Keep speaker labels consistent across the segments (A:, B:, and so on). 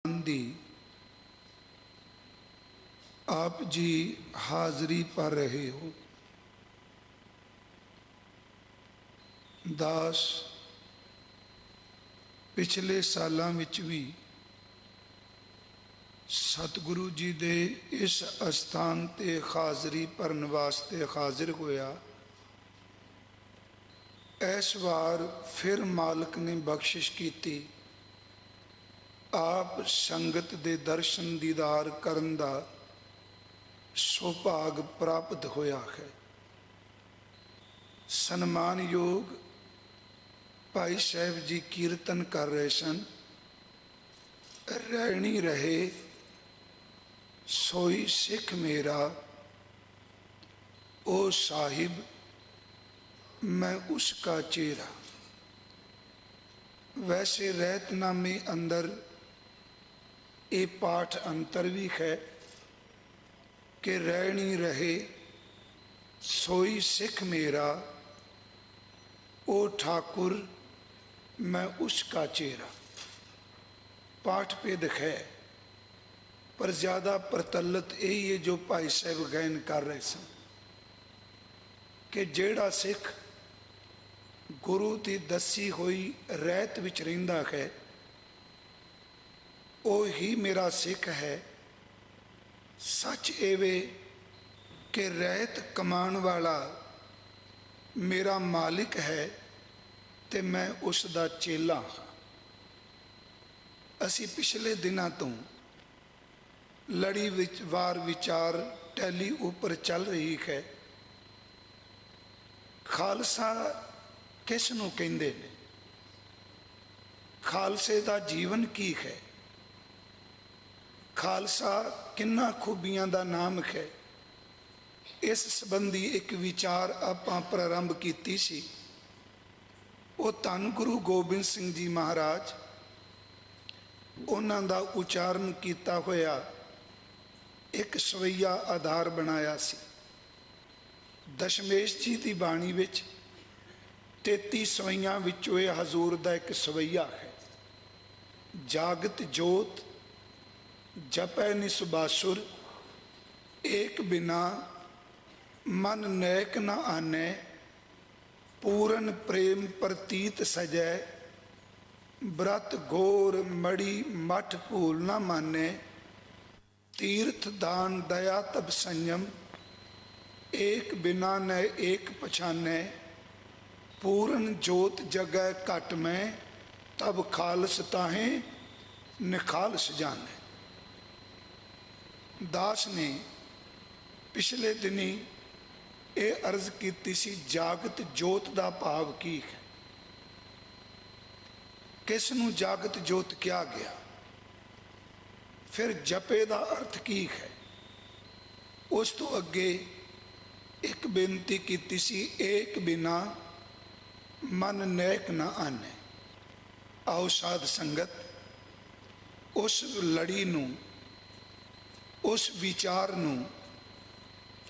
A: दी आप जी हाज़री पर रहे हो। दास पिछले सालों विच भी सतगुरु जी दे इस अस्थान ते हाज़री भरन वास्ते हाजिर होया। इस बार फिर मालिक ने बख्शिश की, आप संगत दे दर्शन दीदार करन दा सुभाग प्राप्त होया है। सन्मान योग भाई साहब जी कीर्तन कर रहे सन, रहनी रहे सोई सिख मेरा, ओ साहिब मैं उसका चेहरा। वैसे रहतनामे अंदर ये पाठ अंतर भी है कि रहनी रहे सोई सिख मेरा, ओ ठाकुर मैं उसका चेहरा। पाठ भेद है पर ज़्यादा प्रतलित यही है जो भाई साहब गायन कर रहे सन कि जेड़ा सिख गुरु की दसी हुई रहत विच रहिंदा है वो ही मेरा सिख है। सच एवे कि रहत कमान वाला मेरा मालिक है ते मैं उसका चेला हाँ। असी पिछले दिनों तो लड़ी वार विचार टैली ऊपर चल रही है, खालसा किस नूं कहंदे ने, खालसे का जीवन की है, खालसा किन्ना खूबियां का नाम है। इस संबंधी एक विचार आपां प्रारंभ कीती सी। वो धन गुरु गोबिंद सिंह जी महाराज उन्हां दा उचारण किया होया एक सवैया आधार बनाया सी। दशमेश जी की बाणी विच 33 सवैयां विचों ये हजूर दा एक सवैया है। जागत जोत जपै निसबासुर, एक बिना मन नैक न आने, पूरन प्रेम प्रतीत सजै, व्रत घोर मड़ी मठ भूल न माने, तीर्थ दान दया तब संयम, एक बिना न एक पछाने, पूरन जोत जगै घट में, तब खालस ताहें निखालस जाने। दास ने पिछले दिनी ये अर्ज की सी, जागत जोत का भाव की है, किस नूं जागत जोत क्या गया। फिर जपे का अर्थ की है, उस तो अगे एक बेनती की सी, एक बिना मन नैक न आने। आओ साध संगत उस लड़ी नूं, उस विचार नूं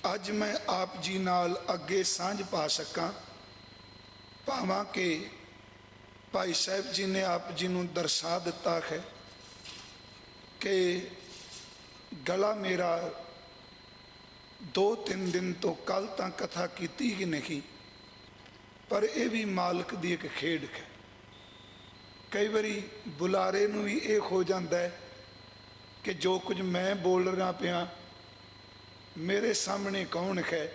A: अज मैं आप जी नाल अगे सांझ पा सकां। भावां के भाई साहब जी ने आप जी नूं दर्शा दिता है कि गला मेरा 2-3 दिन तो कल तक कथा की ही नहीं, पर यह भी मालिक दी एक खेड है। कई बारी बुलारे नूं भी ये हो जाता है कि जो कुछ मैं बोल रहा पिया मेरे सामने कौन है,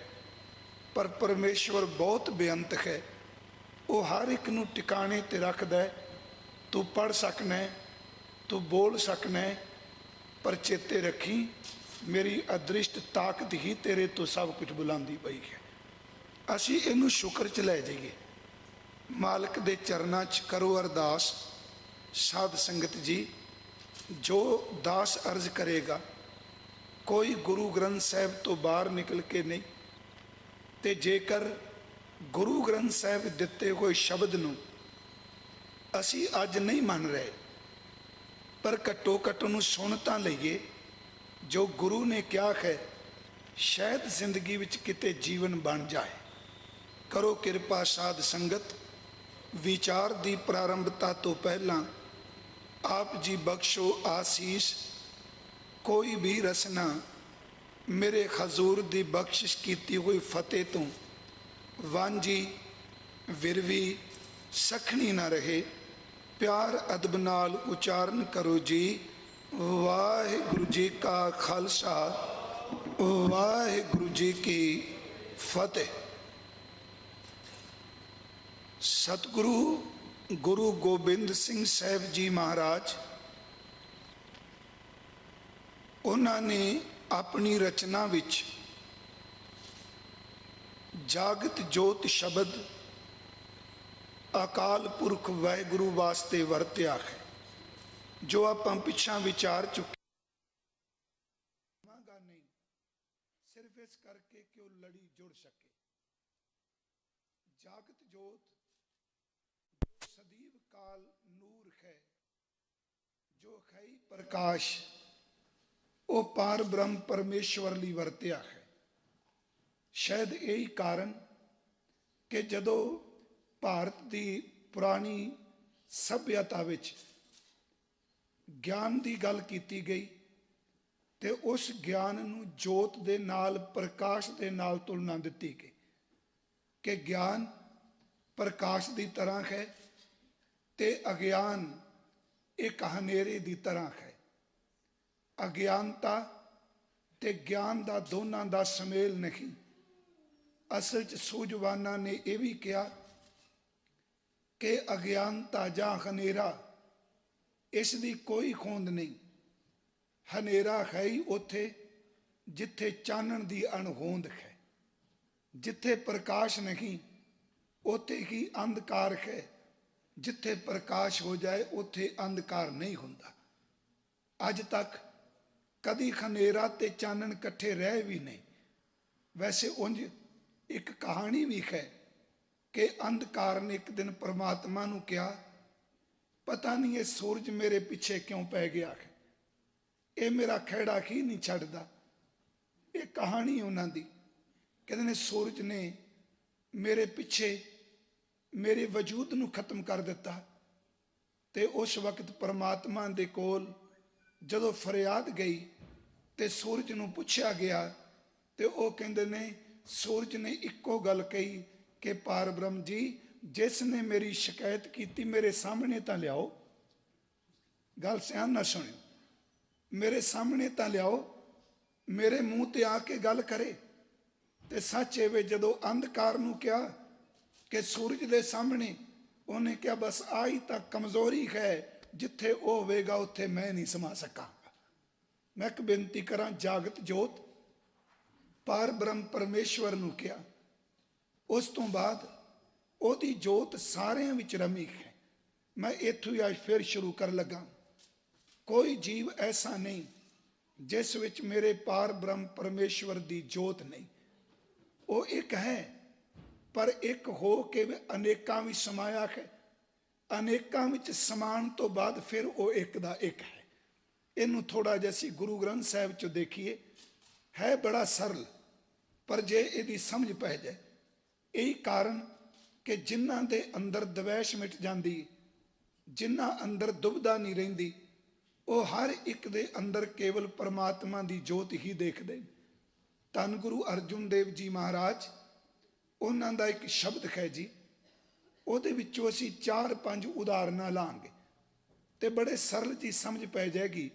A: पर परमेश्वर बहुत बेअंत है। वो हर एक नूं टिकाने ते रखदा है। तू पढ़ सकना है, तू बोल सकना है, पर चेते रखी मेरी अदृष्ट ताकत ही तेरे तो सब कुछ बुलांदी पई है। असी इनू शुक्र च लै जाइए। मालिक दे चरनां च करो अरदास। साध संगत जी जो दास अर्ज करेगा कोई गुरु ग्रंथ साहब तो बाहर निकल के नहीं, ते जेकर गुरु ग्रंथ साहब दिते हुए शब्द नूं असी अज नहीं मन रहे, पर घट्टो घट्ट नूं सुन तां लईए। जो गुरु ने क्या है शायद जिंदगी विच किते जीवन बन जाए। करो किरपा साध संगत, विचार की प्रारंभता तो पहला आप जी बख्शो आसीस, कोई भी रसना मेरे खजूर दी बख्शिश कीती हुई फतेह तो वांझी विरवी सखनी ना रहे। प्यार अदब नाल उचारण करो जी, वाहिगुरु जी का खालसा वाहिगुरु जी की फतेह। सतगुरु गुरु गोबिंद सिंह साहब जी महाराज, उन्होंने अपनी रचना विच जागत जोत शब्द अकाल पुरख वाहिगुरु वास्ते वरत्या है, जो आप पिछा विचार चुके नहीं, सिर्फ इस करके कि वो लड़ी जुड़ सके। जागत जोत जो सदीव काल नूर है, जो है प्रकाश, वो पार ब्रह्म परमेश्वर ਲਈ ਵਰਤਿਆ है। शायद यही कारण कि जदों भारत की पुरानी सभ्यता विच ज्ञान की गल की गई तो उस ज्ञान नूं जोत दे नाल प्रकाश दे नाल तुलना दी गई कि ज्ञान प्रकाश की तरह है ते अज्ञान एक हनेरे की तरह है। अज्ञानता ते ज्ञान का दोनों का समेल नहीं। असल च सूझवाना ने यह भी कहा कि अज्ञानता जां हनेरा इसकी कोई खोंद नहीं। हनेरा है ही उथे जिथे चानण की अणहोंद है, जिथे प्रकाश नहीं उथे ही अंधकार है, जिथे प्रकाश हो जाए उथे अंधकार नहीं होंदा। अज तक कदी हनेरा ते चानण कट्ठे रह भी नहीं। वैसे उंज एक कहानी भी है कि अंधकार ने एक दिन परमात्मा नूं कहा, पता नहीं ये सूरज मेरे पीछे क्यों पै गया है, ये मेरा खैड़ा ही नहीं छड्डदा। ये कहानी उन्हां दी कहते ने सूरज ने मेरे पीछे मेरे वजूद नूं खत्म कर दिता। ते उस वक्त परमात्मा दे कोल जदों फरियाद गई ते सूरज नूं पुछया गया ते वो कहंदे ने, सूरज ने इक्को गल कही कि पार ब्रह्म जी, जिसने मेरी शिकायत की मेरे सामने तो लियाओ। गल ध्यान ना सुनियो, मेरे सामने तो लियाओ, मेरे मुंह ते आके गल करे। ते सच एवे जदों अंधकार नूं कहा कि सूरज दे सामने, उन्हें क्या बस आई तक कमजोरी है, जिथे वो होवेगा उत्थे मैं नहीं समा सकांगा। मैं एक बेनती करा, जागत जोत पार ब्रह्म परमेश्वर नूं कहा, उस तो बाद ओदी जोत सारिਆਂ विच रमी है। मैं इत्थों ही अज फिर शुरू कर लगा। कोई जीव ऐसा नहीं जिस विच मेरे पार ब्रह्म परमेश्वर दी जोत नहीं। वो एक है पर एक हो के अनेकां विच समाया है। अनेकां विच समान तो बाद फिर वो एक दा एक है। इनू थोड़ा जिहा असीं गुरु ग्रंथ साहिब चो देखिए, है बड़ा सरल, पर जे इहदी समझ पै जाए, यही कारण कि जिन्हां दे अंदर द्वैश मिट जाती, जिन्हां अंदर दुविधा नहीं रहिंदी, वो हर एक दे अंदर केवल परमात्मा की जोत ही देखते। धन गुरु अर्जुन देव जी महाराज, उन्हां दा एक शब्द है जी, उहदे विचों असीं 4-5 उदाहरणां लांगे ते बड़े सरल जी समझ पै जाएगी।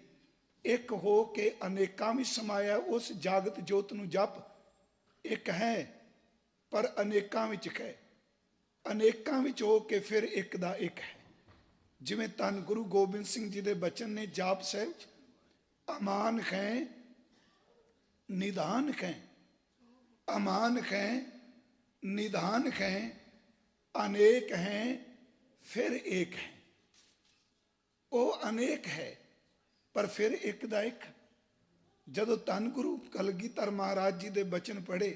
A: एक हो के अनेकां विच समाया उस जागत जोत नूं जप, एक है पर अनेकां विच है, अनेकां विच हो के फिर एक दा एक है। जिवें धन गुरु गोबिंद सिंह जी दे बचन ने जाप साहिब, अमान है निधान है, अमान है निधान है, अनेक हैं फिर एक है। वो अनेक है पर फिर एक दा एक। जदों धन गुरु कलगीधर महाराज जी दे बचन पढ़े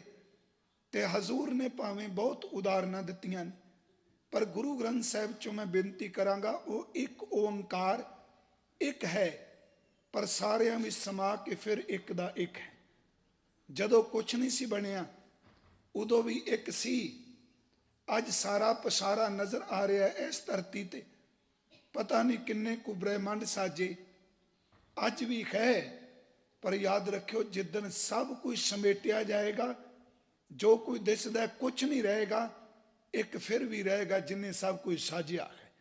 A: ते हजूर ने भावें बहुत उदाहरणां दित्तियां ने, पर गुरु ग्रंथ साहिब चों मैं बेनती करांगा, वो एक ओंकार एक है पर सारियां विच समा के फिर एक दा एक है। जदों कुछ नहीं सी बनिया उदों भी एक सी। अज सारा पसारा नज़र आ रहा है इस धरती ते, ਪਤਾ ਨਹੀਂ ਕਿੰਨੇ ਕੁ ਬ੍ਰਹਿਮੰਡ ਸਾਜੇ, ਅੱਜ ਵੀ ਹੈ। ਪਰ ਯਾਦ ਰੱਖਿਓ, ਜਿੱਦਣ ਸਭ ਕੁਝ ਸਮੇਟਿਆ ਜਾਏਗਾ, ਜੋ ਕੁਝ ਦਿਸਦਾ ਕੁਝ ਨਹੀਂ ਰਹੇਗਾ, ਇੱਕ ਫਿਰ ਵੀ ਰਹੇਗਾ ਜਿਨੇ ਸਭ ਕੁਝ ਸਾਜਿਆ ਹੈ।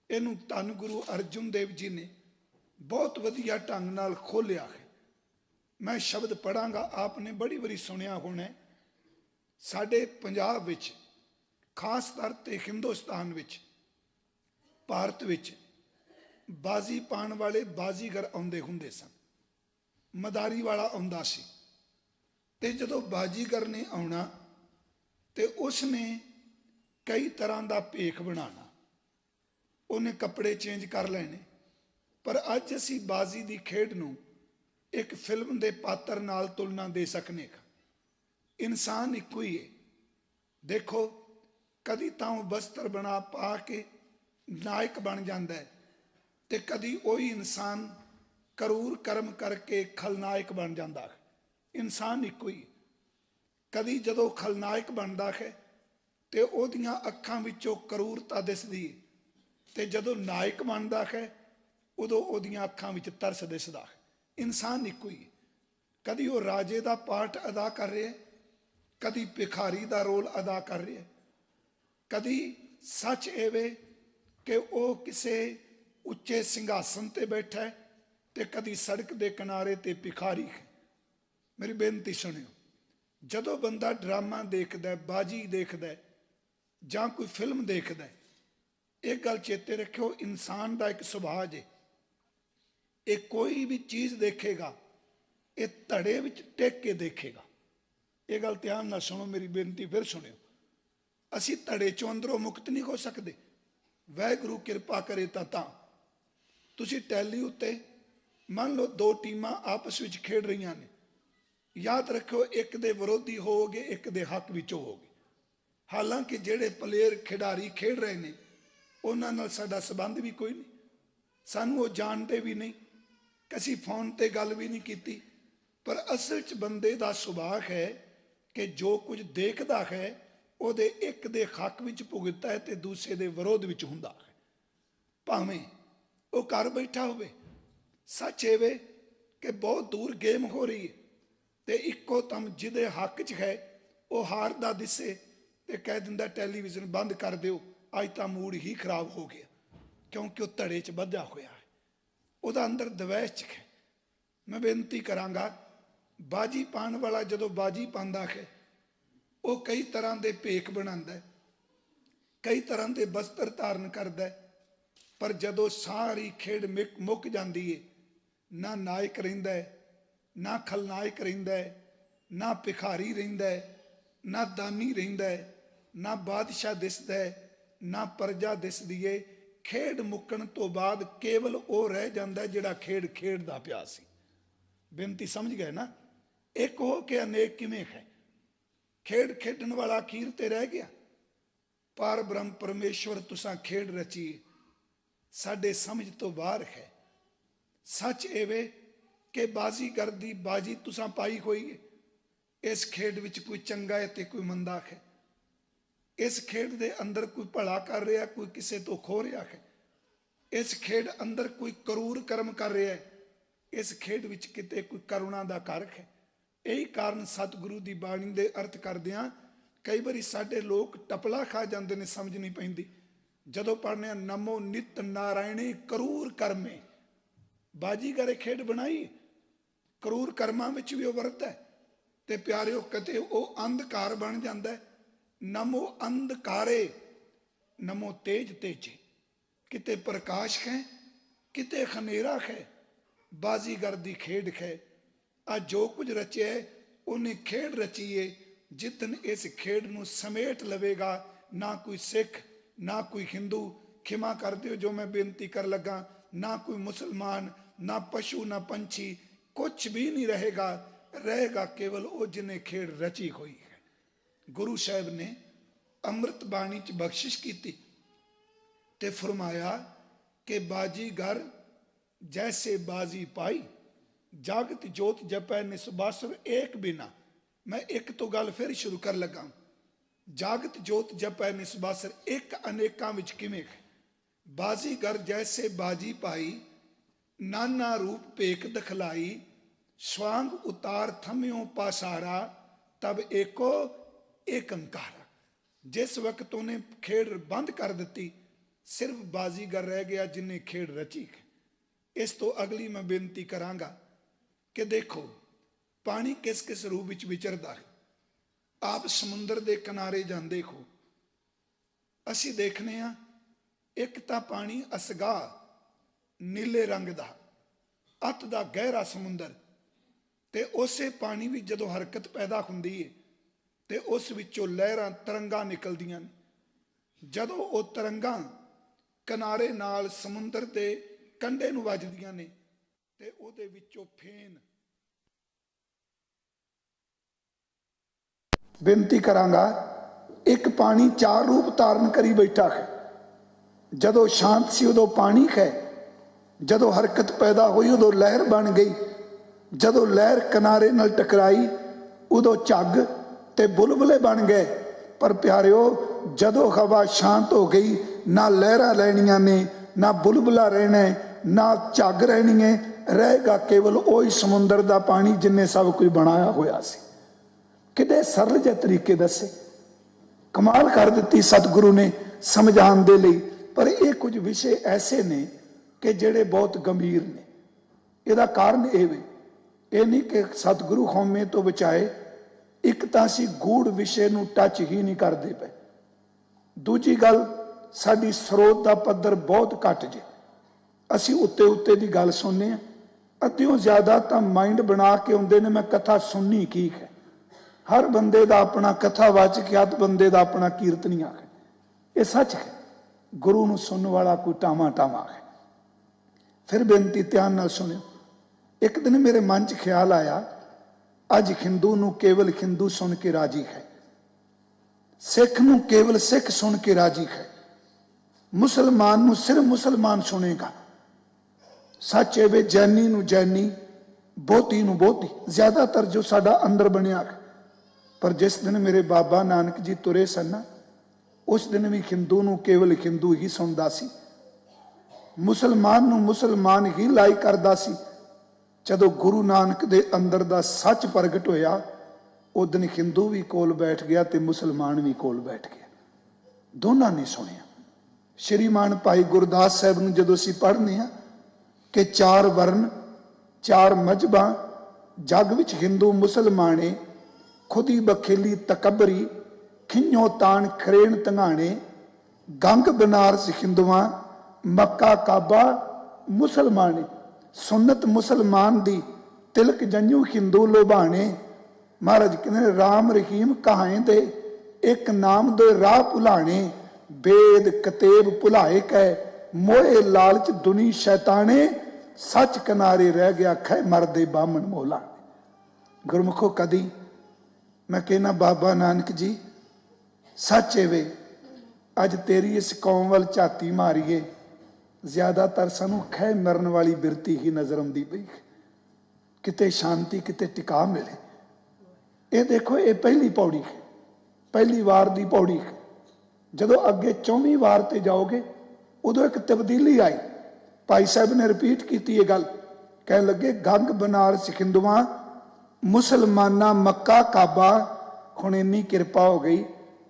A: ਇਹਨੂੰ ਧੰਨ ਗੁਰੂ ਅਰਜਨ ਦੇਵ ਜੀ ਨੇ ਬਹੁਤ ਵਧੀਆ ਢੰਗ ਨਾਲ ਖੋਲਿਆ ਹੈ। ਮੈਂ ਸ਼ਬਦ ਪੜਾਂਗਾ, ਆਪ ਨੇ ਬੜੀ ਵਾਰੀ ਸੁਣਿਆ ਹੋਣਾ। ਸਾਡੇ ਪੰਜਾਬ ਵਿੱਚ, ਖਾਸ ਤੌਰ ਤੇ ਹਿੰਦੁਸਤਾਨ ਵਿੱਚ, ਭਾਰਤ ਵਿੱਚ ਬਾਜ਼ੀ ਪਾਉਣ ਵਾਲੇ ਬਾਜ਼ੀਗਰ ਆਉਂਦੇ ਹੁੰਦੇ ਸਨ। ਮਦਾਰੀ ਵਾਲਾ ਆਉਂਦਾ ਸੀ, ਤੇ ਜਦੋਂ ਬਾਜ਼ੀਗਰ ਨੇ ਆਉਣਾ ਤੇ ਉਸ ਨੇ ਕਈ ਤਰ੍ਹਾਂ ਦਾ ਭੇਖ ਬਣਾਉਣਾ, ਉਹਨੇ ਕੱਪੜੇ ਚੇਂਜ ਕਰ ਲੈਣੇ। ਪਰ ਅੱਜ ਅਸੀਂ ਬਾਜ਼ੀ ਦੀ ਖੇਡ ਨੂੰ ਇੱਕ ਫਿਲਮ ਦੇ ਪਾਤਰ ਨਾਲ ਤੁਲਨਾ ਦੇ ਸਕਨੇ ਹਾਂ। ਇਨਸਾਨ ਇੱਕੋ ਹੀ ਹੈ। ਦੇਖੋ, ਕਦੀ ਤਾਂ ਉਹ ਬਸਤਰ ਬਣਾ ਪਾ ਕੇ ਨਾਇਕ ਬਣ ਜਾਂਦਾ ਹੈ, ਤੇ ਕਦੀ ਉਹੀ ਇਨਸਾਨ ਕਰੂਰ ਕਰਮ ਕਰਕੇ ਖਲਨਾਇਕ ਬਣ ਜਾਂਦਾ ਹੈ। ਇਨਸਾਨ ਇੱਕੋ ਹੀ। ਕਦੀ ਜਦੋਂ ਖਲਨਾਇਕ ਬਣਦਾ ਹੈ ਤੇ ਉਹਦੀਆਂ ਅੱਖਾਂ ਵਿੱਚੋਂ ਕਰੂਰਤਾ ਦਿਸਦੀ ਹੈ, ਤੇ ਜਦੋਂ ਨਾਇਕ ਬਣਦਾ ਹੈ ਉਦੋਂ ਉਹਦੀਆਂ ਅੱਖਾਂ ਵਿੱਚ ਤਰਸ ਦਿਸਦਾ ਹੈ। ਇਨਸਾਨ ਇੱਕੋ ਹੀ। ਕਦੀ ਉਹ ਰਾਜੇ ਦਾ ਪਾਰਟ ਅਦਾ ਕਰ ਰਿਹਾ, ਕਦੀ ਭਿਖਾਰੀ ਦਾ ਰੋਲ ਅਦਾ ਕਰ ਰਿਹਾ। ਕਦੀ ਸੱਚ ਐਵੇਂ ਕਿ ਉਹ ਕਿਸੇ ਉੱਚੇ ਸਿੰਘਾਸਨ ਤੇ ਬੈਠਾ ਹੈ, ਤੇ ਕਦੀ ਸੜਕ ਦੇ ਕਿਨਾਰੇ ਤੇ ਭਿਖਾਰੀ ਹੈ। ਮੇਰੀ ਬੇਨਤੀ ਸੁਣਿਓ, ਜਦੋਂ ਬੰਦਾ ਡਰਾਮਾ ਦੇਖਦਾ, ਬਾਜੀ ਦੇਖਦਾ, ਜਾਂ ਕੋਈ ਫਿਲਮ ਦੇਖਦਾ, ਇਹ ਗੱਲ ਚੇਤੇ ਰੱਖਿਓ, ਇਨਸਾਨ ਦਾ ਇੱਕ ਸੁਭਾਅ ਜੇ, ਇਹ ਕੋਈ ਵੀ ਚੀਜ਼ ਦੇਖੇਗਾ ਇਹ ਧੜੇ ਵਿੱਚ ਟਿਕ ਕੇ ਦੇਖੇਗਾ। ਇਹ ਗੱਲ ਧਿਆਨ ਨਾਲ ਸੁਣੋ, ਮੇਰੀ ਬੇਨਤੀ ਫਿਰ ਸੁਣਿਓ। ਅਸੀਂ ਧੜੇ ਚੋਂ ਅੰਦਰੋਂ ਮੁਕਤ ਨਹੀਂ ਹੋ ਸਕਦੇ। ਵਾਹਿਗੁਰੂ ਕਿਰਪਾ ਕਰੇ ਤਾਂ ਤੁਸੀਂ ਟੈਲੀ ਉੱਤੇ ਮੰਨ ਲਓ ਦੋ ਟੀਮਾਂ ਆਪਸ ਵਿੱਚ ਖੇਡ ਰਹੀਆਂ ਨੇ, ਯਾਦ ਰੱਖਿਓ ਇੱਕ ਦੇ ਵਿਰੋਧੀ ਹੋਵੋਗੇ, ਇੱਕ ਦੇ ਹੱਕ ਵਿੱਚ ਹੋਵੋਗੇ। ਹਾਲਾਂਕਿ ਜਿਹੜੇ ਪਲੇਅਰ ਖਿਡਾਰੀ ਖੇਡ ਰਹੇ ਨੇ ਉਹਨਾਂ ਨਾਲ ਸਾਡਾ ਸੰਬੰਧ ਵੀ ਕੋਈ ਨਹੀਂ, ਸਾਨੂੰ ਉਹ ਜਾਣਦੇ ਵੀ ਨਹੀਂ, ਅਸੀਂ ਫੋਨ ਤੇ ਗੱਲ ਵੀ ਨਹੀਂ ਕੀਤੀ। ਪਰ ਅਸਲ 'ਚ ਬੰਦੇ ਦਾ ਸੁਭਾਅ ਹੈ ਕਿ ਜੋ ਕੁਝ ਦੇਖਦਾ ਹੈ ਉਹਦੇ ਇੱਕ ਦੇ ਹੱਕ ਵਿੱਚ ਭੁਗਤਦਾ ਹੈ ਤੇ ਦੂਸਰੇ ਦੇ ਵਿਰੋਧ ਵਿੱਚ ਹੁੰਦਾ ਹੈ, ਭਾਵੇਂ ਉਹ ਘਰ ਬੈਠਾ ਹੋਵੇ। ਸੱਚ ਇਹ ਵੇ ਕਿ ਬਹੁਤ ਦੂਰ ਗੇਮ ਹੋ ਰਹੀ ਹੈ ਤੇ ਇੱਕੋ ਦਮ ਜਿਹਦੇ ਹੱਕ 'ਚ ਹੈ ਉਹ ਹਾਰਦਾ ਦਿਸੇ ਤੇ ਕਹਿ ਦਿੰਦਾ ਟੈਲੀਵਿਜ਼ਨ ਬੰਦ ਕਰ ਦਿਓ, ਅੱਜ ਤਾਂ ਮੂਡ ਹੀ ਖਰਾਬ ਹੋ ਗਿਆ, ਕਿਉਂਕਿ ਉਹ ਧੜੇ 'ਚ ਬੱਧਾ ਹੋਇਆ ਹੈ, ਉਹਦਾ ਅੰਦਰ ਦਵੈਸ਼ 'ਚ ਹੈ। ਮੈਂ ਬੇਨਤੀ ਕਰਾਂਗਾ, ਬਾਜੀ ਪਾਉਣ ਵਾਲਾ ਜਦੋਂ ਬਾਜੀ ਪਾਉਂਦਾ ਹੈ ਉਹ ਕਈ ਤਰ੍ਹਾਂ ਦੇ ਭੇਖ ਬਣਾਉਂਦਾ, ਕਈ ਤਰ੍ਹਾਂ ਦੇ ਬਸਤਰ ਧਾਰਨ ਕਰਦਾ, ਪਰ ਜਦੋਂ ਸਾਰੀ ਖੇਡ ਮੁੱਕ ਜਾਂਦੀ ਹੈ, ਨਾ ਨਾਇਕ ਰਹਿੰਦਾ ਹੈ, ਨਾ ਖਲਨਾਇਕ ਰਹਿੰਦਾ ਹੈ, ਨਾ ਭਿਖਾਰੀ ਰਹਿੰਦਾ ਹੈ, ਨਾ ਦਾਨੀ ਰਹਿੰਦਾ ਹੈ, ਨਾ ਬਾਦਸ਼ਾਹ ਦਿਸਦਾ ਹੈ, ਨਾ ਪ੍ਰਜਾ ਦਿਸਦੀ ਹੈ। ਖੇਡ ਮੁੱਕਣ ਤੋਂ ਬਾਅਦ ਕੇਵਲ ਉਹ ਰਹਿ ਜਾਂਦਾ ਜਿਹੜਾ ਖੇਡ ਖੇਡਦਾ ਪਿਆ ਸੀ। ਬੇਨਤੀ ਸਮਝ ਗਏ ਨਾ? ਇੱਕ ਹੋ ਕੇ ਅਨੇਕ ਕਿਵੇਂ ਹੈ? ਖੇਡ ਖੇਡਣ ਵਾਲਾ ਅਖੀਰ ਤੇ ਰਹਿ ਗਿਆ। ਪਰ ਬ੍ਰਹਮ ਪਰਮੇਸ਼ਵਰ ਤੁਸਾਂ ਖੇਡ ਰਚੀ ਸਾਡੇ ਸਮਝ ਤੋਂ ਬਾਹਰ ਹੈ। ਸੱਚ ਐਵੇਂ ਕਿ ਬਾਜ਼ੀਗਰ ਦੀ ਬਾਜੀ ਤੁਸਾਂ ਪਾਈ ਹੋਈ ਹੈ। ਇਸ ਖੇਡ ਵਿੱਚ ਕੋਈ ਚੰਗਾ ਹੈ ਤੇ ਕੋਈ ਮੰਦਾ ਹੈ। ਇਸ ਖੇਡ ਦੇ ਅੰਦਰ ਕੋਈ ਭਲਾ ਕਰ ਰਿਹਾ, ਕੋਈ ਕਿਸੇ ਤੋਂ ਖੋ ਰਿਹਾ ਹੈ। ਇਸ ਖੇਡ ਅੰਦਰ ਕੋਈ ਕਰੂਰ ਕਰਮ ਕਰ ਰਿਹਾ ਹੈ। ਇਸ ਖੇਡ ਵਿੱਚ ਕਿਤੇ ਕੋਈ ਕਰੁਣਾ ਦਾ ਕਾਰਕ ਹੈ। ਇਹੀ ਕਾਰਨ ਸਤਿਗੁਰੂ ਦੀ ਬਾਣੀ ਦੇ ਅਰਥ ਕਰਦਿਆਂ ਕਈ ਵਾਰੀ ਸਾਡੇ ਲੋਕ ਟਪਲਾ ਖਾ ਜਾਂਦੇ ਨੇ, ਸਮਝ ਨਹੀਂ ਪੈਂਦੀ। ਜਦੋਂ ਪੜ੍ਹਨੇ ਨਮੋ ਨਿਤ ਨਾਰਾਇਣੇ ਕਰੂਰ ਕਰਮੇ, ਬਾਜੀਗਰ ਇਹ ਖੇਡ ਬਣਾਈ, ਕਰੂਰ ਕਰਮਾਂ ਵਿੱਚ ਵੀ ਉਹ ਵਰਤਦਾ ਹੈ। ਤੇ ਪਿਆਰਿਓ, ਕਦੇ ਉਹ ਅੰਧਕਾਰ ਬਣ ਜਾਂਦਾ, ਨਮੋ ਅੰਧਕਾਰੇ ਨਮੋ ਤੇਜ ਤੇਜੇ, ਕਿਤੇ ਪ੍ਰਕਾਸ਼ ਹੈ ਕਿਤੇ ਹਨੇਰਾ ਹੈ। ਬਾਜ਼ੀਗਰ ਦੀ ਖੇਡ ਹੈ। ਆ ਜੋ ਕੁਝ ਰਚਿਆ ਉਹਨੇ ਖੇਡ ਰਚੀਏ। ਜਿੱਦਨ ਇਸ ਖੇਡ ਨੂੰ ਸਮੇਟ ਲਵੇਗਾ, ਨਾ ਕੋਈ ਸਿੱਖ, ਨਾ ਕੋਈ ਹਿੰਦੂ, ਖਿਮਾ ਕਰ ਦਿਓ ਜੋ ਮੈਂ ਬੇਨਤੀ ਕਰ ਲੱਗਾ, ਨਾ ਕੋਈ ਮੁਸਲਮਾਨ, ਨਾ ਪਸ਼ੂ, ਨਾ ਪੰਛੀ, ਕੁਛ ਵੀ ਨਹੀਂ ਰਹੇਗਾ। ਰਹੇਗਾ ਕੇਵਲ ਉਹ ਜਿਹਨੇ ਖੇਡ ਰਚੀ ਹੋਈ ਹੈ। ਗੁਰੂ ਸਾਹਿਬ ਨੇ ਅੰਮ੍ਰਿਤ ਬਾਣੀ 'ਚ ਬਖਸ਼ਿਸ਼ ਕੀਤੀ ਤੇ ਫਰਮਾਇਆ ਕਿ ਬਾਜੀਗਰ ਜੈਸੇ ਬਾਜ਼ੀ ਪਾਈ, ਜਾਗਤ ਜੋਤ ਜਪੈ ਨਿਸਬਾਸੁਰ ਏਕ ਬਿਨਾ। ਮੈਂ ਇੱਕ ਤੋਂ ਗੱਲ ਫਿਰ ਸ਼ੁਰੂ ਕਰ ਲੱਗਾ। ਜਾਗਤ ਜੋਤ ਜਪੈ ਨਿਸਬਾਸੁਰ, ਇੱਕ ਅਨੇਕਾਂ ਵਿੱਚ ਕਿਵੇਂ ਹੈ? बाजीगर जैसे बाजी पाई, नाना रूप पेक दखलाई, स्वांग उतार थम्यों पासारा, तब एको एक अंकारा। जिस वक्त उन्हें खेड बंद कर दी, सिर्फ बाजीगर रह गया जिन्हें खेड रची। इस तो अगली मैं बेनती करांगा कि देखो पानी किस किस रूप विच विचरदा है। आप समुंदर के किनारे जांदे हो, असी देखने आ एक तां पानी असगा नीले रंग दा, अत दा गहरा समुंदर, ते उसे पानी भी जदों हरकत पैदा हुंदी है ते उस विचों लहरां तरंगां निकलदियां ने। जदों वो तरंगां किनारे नाल समुंदर दे कंढे नूं वजदियां ने ते उहदे विचों फेन। बेनती करांगा, एक पानी चार रूप धारण करी बैठा है। जदों शांत सी उदों पानी है, जदों हरकत पैदा हुई उदों लहर बन गई, जदों लहर किनारे नाल टकराई उदों झग ते बुलबुले बन गए। पर प्यारिओ, जदों हवा शांत हो गई, ना लहरां रहनियां ने, ना बुलबुला रहना है, ना झग रहनी है, रहेगा केवल वही समुंदर का पानी जिन्हें सब कुछ बनाया होया सी। कितने सरल जे तरीके दसे, कमाल कर दी सतगुरु ने समझाने दे लई। पर ये कुछ विषय ऐसे ने कि जेड़े बहुत गंभीर ने। ਇਹਦਾ कारण ये नहीं कि सतगुरु हौमे तो बचाए, एक तो असी गूढ़ विषय नूं टच ही नहीं करते पे, दूजी गल साडी स्रोत का पद्धर बहुत घट जे। असी उत्ते उत्ते की गल सुनने, अद्धियों ज्यादा तो माइंड बना के आउंदे ने, मैं कथा सुननी की है। हर बंदे का अपना कथावाचक है, हर बंदे का अपना कीर्तनिया है। ये सच है, गुरु नूं सुनने वाला कोई टामा टामा है। फिर बेनती ध्यान नाल सुनियो। एक दिन मेरे मन च ख्याल आया, अज हिंदू नूं केवल हिंदू सुन के राजी है, सिख नूं केवल सिख सुन के राजी है, मुसलमान नूं सिर्फ मुसलमान सुनेगा। सच है वे जैनी नूं जैनी, बोधी नूं बोधी, ज्यादातर जो साडा अंदर बनिया है। पर जिस दिन मेरे बाबा नानक जी तुरे सन, उस दिन भी हिंदू नूं केवल हिंदू ही सुनदा सी, मुसलमान नूं मुसलमान ही लाइक करदा सी। जदों गुरु नानक दे अंदर दा सच प्रगट होया, उस दिन हिंदू भी कोल बैठ गया ते मुसलमान भी कोल बैठ गया, दोनों ने सुनिया। श्रीमान भाई गुरदास साहब नूं जदों असीं पढ़ने हैं कि चार वर्ण चार मजहबां जग विच हिंदू मुसलमाने, खुदी बखेली तकबरी, खिंयो तान खरेण तंगाणे, गंग बनारस हिंदुआ, मक्का काबा मुसलमाने। सुन्नत मुसलमान दी, तिलक जंजू हिंदू लोभाने। महाराज कहते राम रहीम कहाए दे, एक नाम दे राह भुलाने, बेद कतेब भुलाए कै, मोए लालच दुनी शैताने, सच किनारे रह गया खै मरदे बामन मोला। गुरमुखो कदी मैं कहना बाबा नानक जी सच है वे, अज तेरी इस कौम वाल झाती मारीए, ज्यादातर सानू खै मरन वाली बिरती ही नजर आती पई, किते शांति किते टिका मिले। ये देखो ये पहली पौड़ी है, पहली वार दी पौड़ी है। जदों अगे 24वीं वार ते जाओगे उदों एक तब्दीली आई। भाई साहब ने रिपीट की ये गल, कह लगे गंग बनारस हिंदुआ, मुसलमाना मक्का काबा, हुण इन्नी किरपा हो गई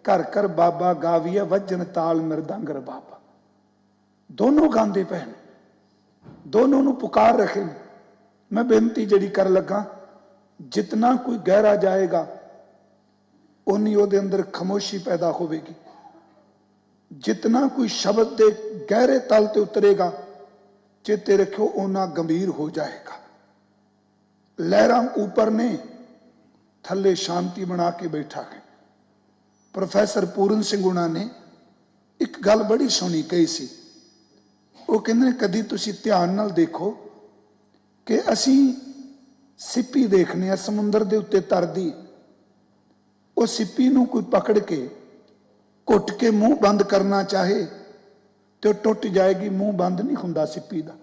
A: घर घर बाबा गाविया वजन ताल मृदंगर बाबा। दोनों गांदे पे, दोनों नूं पुकार रखे। मैं बेनती जड़ी कर लगा, जितना कोई गहरा जाएगा उन्नी उहदे अंदर खामोशी पैदा होगी, जितना कोई शब्द दे गहरे तल ते उतरेगा चेते रखो उन्ना गंभीर हो जाएगा। लहरां ऊपर ने, थले शांति बना के बैठा है। प्रोफैसर पूरन सिंह हुणां ने एक गल बड़ी सोहनी कही सी। वो कहते कदी तुसी ध्यान नाल देखो कि असी सिप्पी देखने आ समुंदर दे उत्ते तरदी, वो सिप्पी नूं कोई पकड़ के घुट के मुंह बंद करना चाहे तो टुट जाएगी, मुंह बंद नहीं हुंदा सिप्पी दा।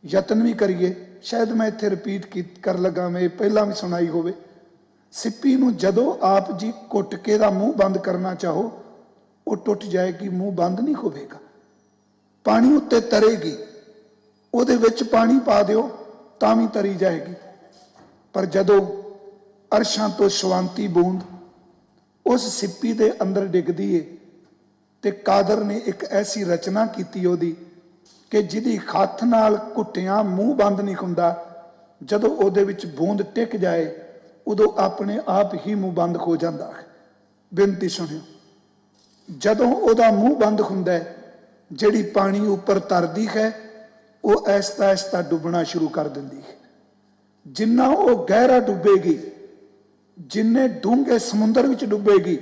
A: यतन भी करिए, शायद मैं इत्थे रिपीट कर लगा, मैं पहला भी सुनाई होवे। सिप्पी नूं जदों आप जी घुट के दा मुंह बंद करना चाहो वो टुट जाएगी, मुंह बंद नहीं होवेगा। पानी उत्ते तरेगी, ਉਹਦੇ ਵਿੱਚ ਪਾਣੀ ਪਾ ਦਿਓ ਤਾਂ ਵੀ ਤਰੀ ਜਾਏਗੀ। ਪਰ ਜਦੋਂ ਅਰਸ਼ਾਂ ਤੋਂ ਸ਼ਵਾਂਤੀ ਬੂੰਦ ਉਸ ਸਿੱਪੀ ਦੇ ਅੰਦਰ ਡਿੱਗਦੀ ਏ ਤੇ ਕਾਦਰ ਨੇ ਇੱਕ ਐਸੀ ਰਚਨਾ ਕੀਤੀ ਉਹਦੀ ਕਿ ਜਿਹਦੀ ਹੱਥ ਨਾਲ ਘੁੱਟਿਆਂ ਮੂੰਹ ਬੰਦ ਨਹੀਂ ਹੁੰਦਾ, ਜਦੋਂ ਉਹਦੇ ਵਿੱਚ ਬੂੰਦ ਟਿਕ ਜਾਏ ਉਦੋਂ ਆਪਣੇ ਆਪ ਹੀ ਮੂੰਹ ਬੰਦ ਹੋ ਜਾਂਦਾ ਹੈ। ਬੇਨਤੀ ਸੁਣਿਓ, ਜਦੋਂ ਉਹਦਾ ਮੂੰਹ ਬੰਦ ਹੁੰਦਾ ਜਿਹੜੀ ਪਾਣੀ ਉੱਪਰ ਤਰਦੀ ਹੈ ਉਹ ਐਸਤਾ ਐਸਤਾ ਡੁੱਬਣਾ ਸ਼ੁਰੂ ਕਰ ਦਿੰਦੀ ਹੈ। ਜਿੰਨਾ ਉਹ ਗਹਿਰਾ ਡੁੱਬੇਗੀ, ਜਿੰਨੇ ਡੂੰਘੇ ਸਮੁੰਦਰ ਵਿੱਚ ਡੁੱਬੇਗੀ,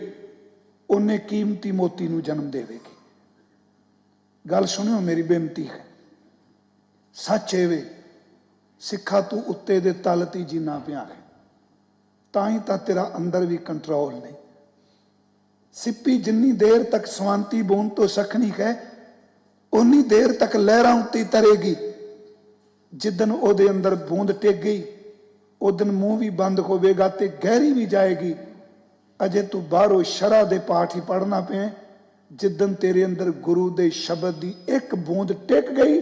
A: ਉਹਨੇ ਕੀਮਤੀ ਮੋਤੀ ਨੂੰ ਜਨਮ ਦੇਵੇਗੀ। ਗੱਲ ਸੁਣਿਓ, ਮੇਰੀ ਬੇਨਤੀ ਹੈ, ਸੱਚ ਏਵੇ ਸਿੱਖਾ ਤੂੰ ਉੱਤੇ ਦੇ ਤਲ ਤੇ ਜੀਣਾ ਪਿਆ ਹੈ, ਤਾਂ ਹੀ ਤਾਂ ਤੇਰਾ ਅੰਦਰ ਵੀ ਕੰਟਰੋਲ ਨਹੀਂ। ਸਿੱਪੀ ਜਿੰਨੀ ਦੇਰ ਤੱਕ ਸਵਾਂਤੀ ਬੂੰਦ ਤੋਂ ਸਖਣੀ ਹੈ ਉਨੀ ਦੇਰ ਤੱਕ ਲਹਿਰਾਂ ਉੱਤੇ ਤਰੇਗੀ। ਜਿੱਦਨ ਉਹਦੇ ਅੰਦਰ ਬੂੰਦ ਟਿਕ ਗਈ ਉਦਨ ਮੂੰਹ ਵੀ ਬੰਦ ਹੋਵੇਗਾ ਤੇ ਗਹਿਰੀ ਵੀ ਜਾਏਗੀ। ਅਜੇ ਤੂੰ ਬਾਹਰੋਂ ਸ਼ਰ੍ਹਾ ਦੇ ਪਾਠ ਹੀ ਪੜ੍ਹਨਾ ਪਿਆ। ਜਿੱਦਨ ਤੇਰੇ ਅੰਦਰ ਗੁਰੂ ਦੇ ਸ਼ਬਦ ਦੀ ਇੱਕ ਬੂੰਦ ਟਿਕ ਗਈ,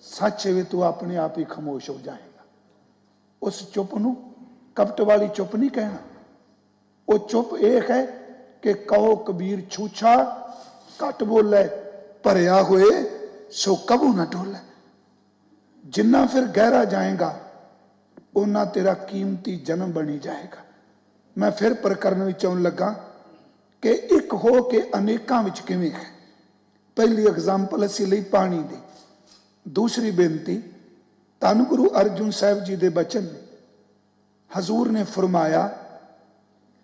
A: ਸੱਚ ਵੇ ਤੂੰ ਆਪਣੇ ਆਪ ਹੀ ਖਾਮੋਸ਼ ਹੋ ਜਾਏਗਾ। ਉਸ ਚੁੱਪ ਨੂੰ ਕਪਟ ਵਾਲੀ ਚੁੱਪ ਨਹੀਂ ਕਹਿਣਾ। ਉਹ ਚੁੱਪ ਇਹ ਹੈ ਕਿ ਕਹੋ ਕਬੀਰ ਛੂਛਾ ਘੱਟ ਬੋਲੇ, ਭਰਿਆ ਹੋਏ ਸੋ ਕਬੂ ਨਾ ਡੋਲੇ। ਜਿੰਨਾ ਫਿਰ ਗਹਿਰਾ ਜਾਏਗਾ ਉਨਾ ਤੇਰਾ ਕੀਮਤੀ ਜਨਮ ਬਣੀ ਜਾਏਗਾ। ਮੈਂ ਫਿਰ ਪ੍ਰਕਰਨ ਵਿੱਚ ਆਉਣ ਲੱਗਾ ਕਿ ਇੱਕ ਹੋ ਕੇ ਅਨੇਕਾਂ ਵਿੱਚ ਕਿਵੇਂ ਹੈ। ਪਹਿਲੀ ਐਗਜ਼ਾਮਪਲ ਅਸੀਂ ਲਈ ਪਾਣੀ ਦੀ। ਦੂਸਰੀ ਬੇਨਤੀ ਧੰਨ ਗੁਰੂ ਅਰਜੁਨ ਸਾਹਿਬ ਜੀ ਦੇ ਬਚਨ ਨੇ। ਹਜ਼ੂਰ ਨੇ ਫਰਮਾਇਆ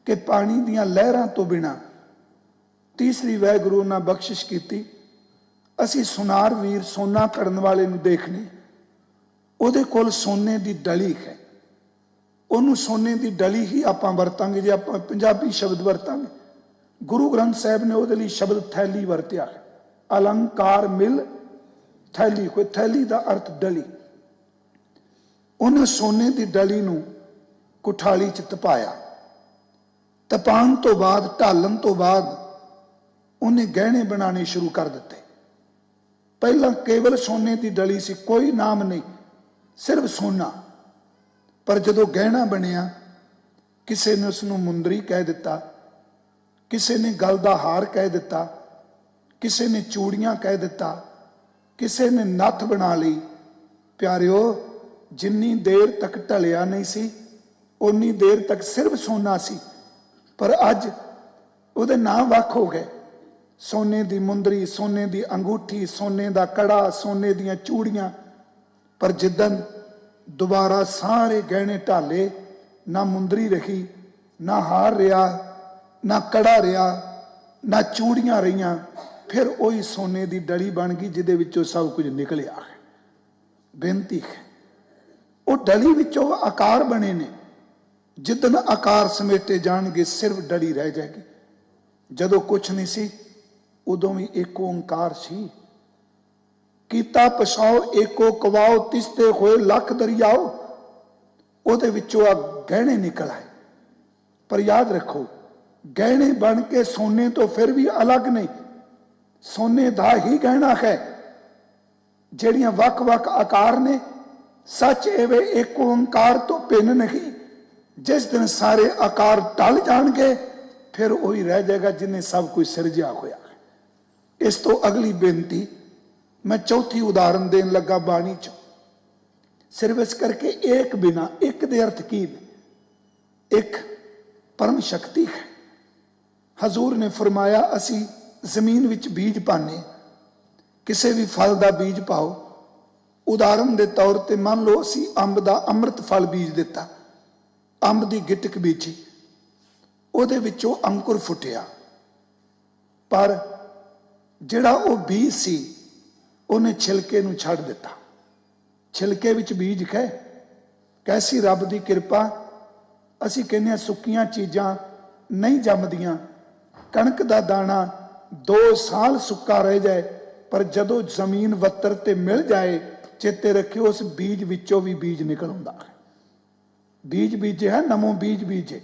A: ਕਿ ਪਾਣੀ ਦੀਆਂ ਲਹਿਰਾਂ ਤੋਂ ਬਿਨਾਂ ਤੀਸਰੀ ਵਾਹਿਗੁਰੂ ਨਾਲ ਬਖਸ਼ਿਸ਼ ਕੀਤੀ। ਅਸੀਂ ਸੁਨਾਰ ਵੀਰ ਸੋਨਾ ਕਰਨ ਵਾਲੇ ਨੂੰ ਦੇਖਨੇ, ਉਹਦੇ ਕੋਲ ਸੋਨੇ ਦੀ ਡਲੀ ਹੈ। ਉਹਨੂੰ ਸੋਨੇ ਦੀ ਡਲੀ ਹੀ ਆਪਾਂ ਵਰਤਾਂਗੇ ਜੇ ਆਪਾਂ ਪੰਜਾਬੀ ਸ਼ਬਦ ਵਰਤਾਂਗੇ। ਗੁਰੂ ਗ੍ਰੰਥ ਸਾਹਿਬ ਨੇ ਉਹਦੇ ਲਈ ਸ਼ਬਦ ਥੈਲੀ ਵਰਤਿਆ ਹੈ। ਅਲੰਕਾਰ ਮਿਲ ਥੈਲੀ, ਕੋਈ ਥੈਲੀ ਦਾ ਅਰਥ ਡਲੀ। ਉਹਨੇ ਸੋਨੇ ਦੀ ਡਲੀ ਨੂੰ ਕੁਠਾਲੀ 'ਚ ਤਪਾਇਆ। ਤਪਾਉਣ ਤੋਂ ਬਾਅਦ, ਢਾਲਣ ਤੋਂ ਬਾਅਦ ਉਹਨੇ ਗਹਿਣੇ ਬਣਾਉਣੇ ਸ਼ੁਰੂ ਕਰ ਦਿੱਤੇ। ਪਹਿਲਾਂ ਕੇਵਲ ਸੋਨੇ ਦੀ ਡਲੀ ਸੀ, ਕੋਈ ਨਾਮ ਨਹੀਂ, ਸਿਰਫ ਸੋਨਾ। ਪਰ ਜਦੋਂ ਗਹਿਣਾ ਬਣਿਆ, ਕਿਸੇ ਨੇ ਉਸ ਨੂੰ ਮੁੰਦਰੀ ਕਹਿ ਦਿੱਤਾ, ਕਿਸੇ ਨੇ ਗਲ ਦਾ ਹਾਰ ਕਹਿ ਦਿੱਤਾ, ਕਿਸੇ ਨੇ ਚੂੜੀਆਂ ਕਹਿ ਦਿੱਤਾ, ਕਿਸੇ ਨੇ ਨੱਥ ਬਣਾ ਲਈ। ਪਿਆਰਿਓ, ਜਿੰਨੀ ਦੇਰ ਤੱਕ ਢਲਿਆ ਨਹੀਂ ਸੀ ਉਨੀ ਦੇਰ ਤੱਕ ਸਿਰਫ ਸੋਨਾ ਸੀ। ਪਰ ਅੱਜ ਉਹਦੇ ਨਾਂ ਵੱਖ ਹੋ ਗਏ। ਸੋਨੇ ਦੀ ਮੁੰਦਰੀ, ਸੋਨੇ ਦੀ ਅੰਗੂਠੀ, ਸੋਨੇ ਦਾ ਕੜਾ, ਸੋਨੇ ਦੀਆਂ ਚੂੜੀਆਂ। ਪਰ ਜਿੱਦਨ ਦੁਬਾਰਾ ਸਾਰੇ ਗਹਿਣੇ ਢਾਲੇ, ਨਾ ਮੁੰਦਰੀ ਰਹੀ, ਨਾ ਹਾਰ ਰਿਹਾ, ਨਾ ਕੜਾ ਰਿਹਾ, ਨਾ ਚੂੜੀਆਂ ਰਹੀਆਂ, ਫਿਰ ਉਹੀ ਸੋਨੇ ਦੀ ਡਲੀ ਬਣ ਗਈ ਜਿਹਦੇ ਵਿੱਚੋਂ ਸਭ ਕੁਝ ਨਿਕਲਿਆ ਹੈ। ਬੇਨਤੀ ਹੈ, ਉਹ ਡਲੀ ਵਿੱਚੋਂ ਆਕਾਰ ਬਣੇ ਨੇ। ਜਿੱਦਨ ਆਕਾਰ ਸਮੇਟੇ ਜਾਣਗੇ ਸਿਰਫ ਡਲੀ ਰਹਿ ਜਾਏਗੀ। ਜਦੋਂ ਕੁਛ ਨਹੀਂ ਸੀ ਉਦੋਂ ਵੀ ਇੱਕ ਓਂਕਾਰ ਸੀ। ਕੀਤਾ ਪਛਾਓ ਏਕੋ ਕਵਾਓ, ਤਿਸਤੇ ਹੋਏ ਲੱਖ ਦਰਿਆਓ। ਉਹਦੇ ਵਿੱਚੋਂ ਆ ਗਹਿਣੇ ਨਿਕਲ ਆਏ। ਪਰ ਯਾਦ ਰੱਖੋ, ਗਹਿਣੇ ਬਣ ਕੇ ਸੋਨੇ ਤੋਂ ਫਿਰ ਵੀ ਅਲੱਗ ਨਹੀਂ। ਸੋਨੇ ਦਾ ਹੀ ਗਹਿਣਾ ਹੈ। ਜਿਹੜੀਆਂ ਵੱਖ-ਵੱਖ ਆਕਾਰ ਨੇ, ਸੱਚ ਐਵੇਂ ਇੱਕ ਓਂਕਾਰ ਤੋਂ ਭਿੰਨ ਨਹੀਂ। ਜਿਸ ਦਿਨ ਸਾਰੇ ਆਕਾਰ ਟਲ ਜਾਣਗੇ ਫਿਰ ਉਹੀ ਰਹਿ ਜਾਏਗਾ ਜਿਹਨੇ ਸਭ ਕੁਝ ਸਿਰਜਿਆ ਹੋਇਆ ਹੈ। ਇਸ ਤੋਂ ਅਗਲੀ ਬੇਨਤੀ ਮੈਂ ਚੌਥੀ ਉਦਾਹਰਨ ਦੇਣ ਲੱਗਾ ਬਾਣੀ ਚ, ਸਿਰਫ ਇਸ ਕਰਕੇ ਇੱਕ ਬਿਨਾ। ਇੱਕ ਦੇ ਅਰਥ ਕੀ ਨੇ? ਇੱਕ ਪਰਮ ਸ਼ਕਤੀ ਹੈ। ਹਜ਼ੂਰ ਨੇ ਫਰਮਾਇਆ ਅਸੀਂ ਜ਼ਮੀਨ ਵਿੱਚ ਬੀਜ ਪਾਉਂਦੇ, ਕਿਸੇ ਵੀ ਫਲ ਦਾ ਬੀਜ ਪਾਓ। ਉਦਾਹਰਨ ਦੇ ਤੌਰ ਤੇ ਮੰਨ ਲਓ ਅਸੀਂ ਅੰਬ ਦਾ ਅੰਮ੍ਰਿਤ ਫਲ ਬੀਜ ਦਿੱਤਾ। ਅੰਬ ਦੀ ਗਿਟਕ ਬੀਜੀ, ਉਹਦੇ ਵਿੱਚੋਂ ਅੰਕੁਰ ਫੁੱਟਿਆ। ਪਰ ਜਿਹੜਾ ਉਹ ਬੀਜ ਸੀ ਉਹਨੇ ਛਿਲਕੇ ਨੂੰ ਛੱਡ ਦਿੱਤਾ। ਛਿਲਕੇ ਵਿੱਚ ਬੀਜ ਹੈ। ਕੈਸੀ ਰੱਬ ਦੀ ਕਿਰਪਾ। ਅਸੀਂ ਕਹਿੰਦੇ ਹਾਂ ਸੁੱਕੀਆਂ ਚੀਜ਼ਾਂ ਨਹੀਂ ਜੰਮਦੀਆਂ। ਕਣਕ ਦਾ ਦਾਣਾ 2 ਸਾਲ ਸੁੱਕਾ ਰਹਿ ਜਾਏ, ਪਰ ਜਦੋਂ ਜ਼ਮੀਨ ਵੱਤਰ ਤੇ ਮਿਲ ਜਾਏ, ਚੇਤੇ ਰੱਖਿਓ ਉਸ ਬੀਜ ਵਿੱਚੋਂ ਵੀ ਬੀਜ ਨਿਕਲ ਆਉਂਦਾ ਹੈ। ਬੀਜ ਬੀਜੇ ਹੈ, ਨਮੋ ਬੀਜ ਬੀਜੇ,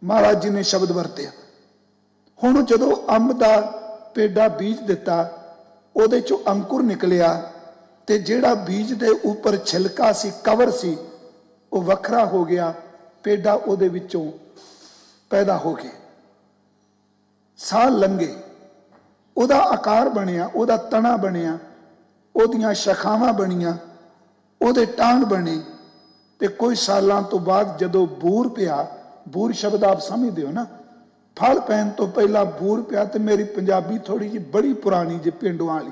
A: ਮਹਾਰਾਜ ਜੀ ਨੇ ਸ਼ਬਦ ਵਰਤਿਆ। ਹੁਣ ਜਦੋਂ ਅੰਬ ਦਾ ਪੇਡਾ ਬੀਜ ਦਿੱਤਾ, ਉਹਦੇ ਚੋਂ ਅੰकुर निकलिया ਤੇ ਜਿਹੜਾ ਬੀਜ ਦੇ ਉੱਪਰ ਛਿਲਕਾ ਸੀ, ਕਵਰ ਸੀ, ਉਹ ਵੱਖਰਾ ਹੋ ਗਿਆ। ਪੇਡਾ ਉਹਦੇ ਵਿੱਚੋਂ ਪੈਦਾ ਹੋ ਗਏ। ਸਾਲ ਲੰਘੇ, ਉਹਦਾ ਆਕਾਰ ਬਣਿਆ, ਉਹਦਾ ਤਣਾ ਬਣਿਆ, ਉਹਦੀਆਂ ਸ਼ਾਖਾਵਾਂ ਬਣੀਆਂ, ਉਹਦੇ ਟਾਂਗ ਬਣੇ। ਤੇ ਕੁਝ ਸਾਲਾਂ ਤੋਂ ਬਾਅਦ ਜਦੋਂ ਬੂਰ ਪਿਆ, ਬੂਰ ਸ਼ਬਦ ਆਪ ਸਮਝਦੇ ਹੋ ਨਾ, ਫਲ ਪੈਣ ਤੋਂ ਪਹਿਲਾਂ ਬੂਰ ਪਿਆ। ਤੇ ਮੇਰੀ ਪੰਜਾਬੀ ਥੋੜੀ ਜਿਹੀ ਬੜੀ ਪੁਰਾਣੀ ਜੇ ਪਿੰਡੋਂ ਵਾਲੀ,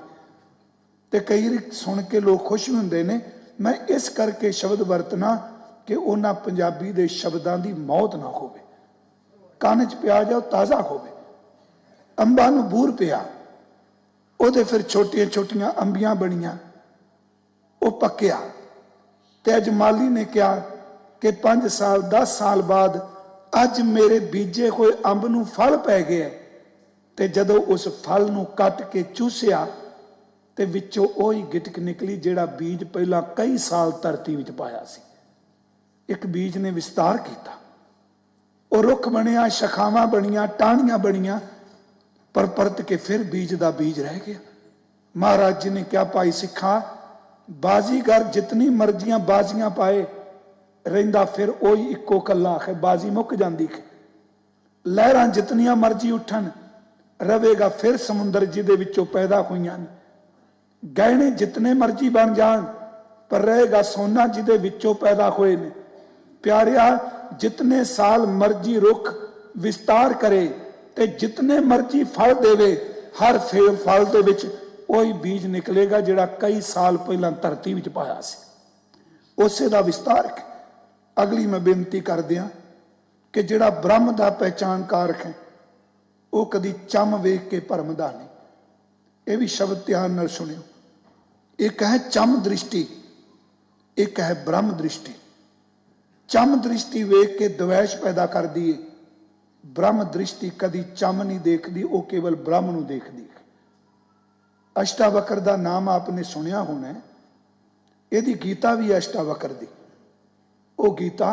A: ਤੇ ਕਈ ਵਾਰੀ ਸੁਣ ਕੇ ਲੋਕ ਖੁਸ਼ ਵੀ ਹੁੰਦੇ ਨੇ। ਮੈਂ ਇਸ ਕਰਕੇ ਸ਼ਬਦ ਵਰਤਣਾ ਕਿ ਉਹਨਾਂ ਪੰਜਾਬੀ ਦੇ ਸ਼ਬਦਾਂ ਦੀ ਮੌਤ ਨਾ ਹੋਵੇ, ਕੰਨ 'ਚ ਪਿਆ ਜਾਓ ਤਾਜ਼ਾ ਹੋਵੇ। ਅੰਬਾਂ ਨੂੰ ਬੂਰ ਪਿਆ, ਉਹਦੇ ਫਿਰ ਛੋਟੀਆਂ ਛੋਟੀਆਂ ਅੰਬੀਆਂ ਬਣੀਆਂ, ਉਹ ਪੱਕਿਆ। ਤੇ ਅੱਜ ਮਾਲੀ ਨੇ ਕਿਹਾ ਕਿ 5 ਸਾਲ 10 ਸਾਲ ਬਾਅਦ ਅੱਜ ਮੇਰੇ ਬੀਜੇ ਹੋਏ ਅੰਬ ਨੂੰ ਫਲ ਪੈ ਗਿਆ। ਤੇ ਜਦੋਂ ਉਸ ਫਲ ਨੂੰ ਕੱਟ ਕੇ ਚੂਸਿਆ ਤੇ ਵਿੱਚੋਂ ਉਹੀ ਗਿਟਕ ਨਿਕਲੀ ਜਿਹੜਾ ਬੀਜ ਪਹਿਲਾਂ ਕਈ ਸਾਲ ਧਰਤੀ ਵਿੱਚ ਪਾਇਆ ਸੀ। ਇੱਕ ਬੀਜ ਨੇ ਵਿਸਤਾਰ ਕੀਤਾ, ਉਹ ਰੁੱਖ ਬਣਿਆ, ਸ਼ਾਖਾਵਾਂ ਬਣੀਆਂ, ਟਾਹਣੀਆਂ ਬਣੀਆਂ, ਪਰ ਪਰਤ ਕੇ ਫਿਰ ਬੀਜ ਦਾ ਬੀਜ ਰਹਿ ਗਿਆ। ਮਹਾਰਾਜ ਜੀ ਨੇ ਕਿਹਾ, ਭਾਈ ਸਿੱਖਾ, ਬਾਜ਼ੀਗਰ ਜਿਤਨੀ ਮਰਜ਼ੀਆਂ ਬਾਜ਼ੀਆਂ ਪਾਏ, ਰਹਿੰਦਾ ਫਿਰ ਉਹੀ ਇੱਕੋ ਕੱਲਾ ਹੈ, ਬਾਜ਼ੀ ਮੁੱਕ ਜਾਂਦੀ ਹੈ। ਲਹਿਰਾਂ ਜਿਤਨੀਆਂ ਮਰਜ਼ੀ ਉੱਠਣ, ਰਵੇਗਾ ਫਿਰ ਸਮੁੰਦਰ ਜਿਹਦੇ ਵਿੱਚੋਂ ਪੈਦਾ ਹੋਈਆਂ ਨੇ। ਗਹਿਣੇ ਜਿਤਨੇ ਮਰਜ਼ੀ ਬਣ ਜਾਣ, ਪਰ ਰਹੇਗਾ ਸੋਨਾ ਜਿਹਦੇ ਵਿੱਚੋਂ ਪੈਦਾ ਹੋਏ ਨੇ। ਪਿਆਰਿਆ, ਜਿਤਨੇ ਸਾਲ ਮਰਜ਼ੀ ਰੁੱਖ ਵਿਸਤਾਰ ਕਰੇ ਤੇ ਜਿਤਨੇ ਮਰਜ਼ੀ ਫਲ ਦੇਵੇ, ਹਰ ਫਲ ਦੇ ਵਿੱਚ ਉਹੀ ਬੀਜ ਨਿਕਲੇਗਾ ਜਿਹੜਾ ਕਈ ਸਾਲ ਪਹਿਲਾਂ ਧਰਤੀ ਵਿੱਚ ਪਾਇਆ ਸੀ। ਉਸੇ ਦਾ ਵਿਸਤਾਰ ਹੈ। ਅਗਲੀ ਮੈਂ ਬੇਨਤੀ ਕਰਦਿਆਂ ਕਿ ਜਿਹੜਾ ਬ੍ਰਹਮ ਦਾ ਪਹਿਚਾਨ ਕਾਰਕ ਹੈ, ਉਹ ਕਦੀ ਚੰਮ ਵੇਖ ਕੇ ਭਰਮਦਾ ਨਹੀਂ। ਇਹ ਵੀ ਸ਼ਬਦ ਧਿਆਨ ਨਾਲ ਸੁਣਿਓ। ਇੱਕ ਹੈ ਚੰਮ ਦ੍ਰਿਸ਼ਟੀ, ਇੱਕ ਹੈ ਬ੍ਰਹਮ ਦ੍ਰਿਸ਼ਟੀ। ਚੰਮ ਦ੍ਰਿਸ਼ਟੀ ਵੇਖ ਕੇ ਦਵੈਸ਼ ਪੈਦਾ ਕਰਦੀ ਹੈ। ਬ੍ਰਹਮ ਦ੍ਰਿਸ਼ਟੀ ਕਦੀ ਚੰਮ ਨਹੀਂ ਦੇਖਦੀ, ਉਹ ਕੇਵਲ ਬ੍ਰਹਮ ਨੂੰ ਦੇਖਦੀ ਹੈ। ਅਸ਼ਟਾਵਕਰ ਦਾ ਨਾਮ ਆਪਨੇ ਸੁਣਿਆ ਹੋਣਾ ਹੈ। ਇਹਦੀ ਗੀਤਾ ਵੀ ਅਸ਼ਟਾਵਕਰ ਦੀ। ਉਹ ਗੀਤਾ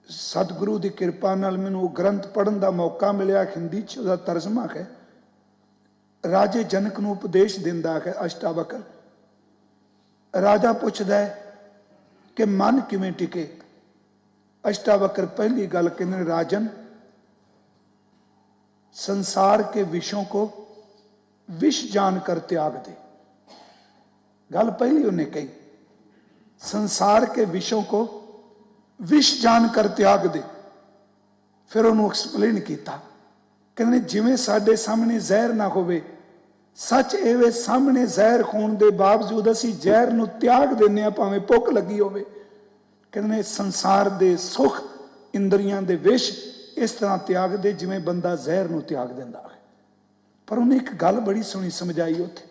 A: ਸਤਿਗੁਰੂ ਦੀ ਕਿਰਪਾ ਨਾਲ ਮੈਨੂੰ ਉਹ ਗ੍ਰੰਥ ਪੜ੍ਹਨ ਦਾ ਮੌਕਾ ਮਿਲਿਆ। ਹਿੰਦੀ 'ਚ ਉਹਦਾ ਤਰਜਮਾ ਹੈ। ਰਾਜੇ ਜਨਕ ਨੂੰ ਉਪਦੇਸ਼ ਦਿੰਦਾ ਹੈ ਅਸ਼ਟਾਵਕਰ। ਰਾਜਾ ਪੁੱਛਦਾ ਹੈ ਕਿ ਮਨ ਕਿਵੇਂ ਟਿਕੇ। अष्टावक्र पहली गल कहते राजन, संसार के विषयों को विष जानकर त्याग दे। गल पहली उन्हें कही, संसार के विषयों को विष जानकर त्याग दे। फिर उन्होंने एक्सप्लेन किया, कहते जिवें साडे सामने जहर ना होवे, सच एवे सामने जहर होने के बावजूद असी जहर नूं त्याग देने, भावें भुख लगी होवे। कहते संसार दे सुख इंद्रियां दे विष इस तरह त्याग दे जिवें बंदा जहर नूं त्याग दिंदा है। पर उन्हें एक गल बड़ी सोहनी समझाई। उत्थे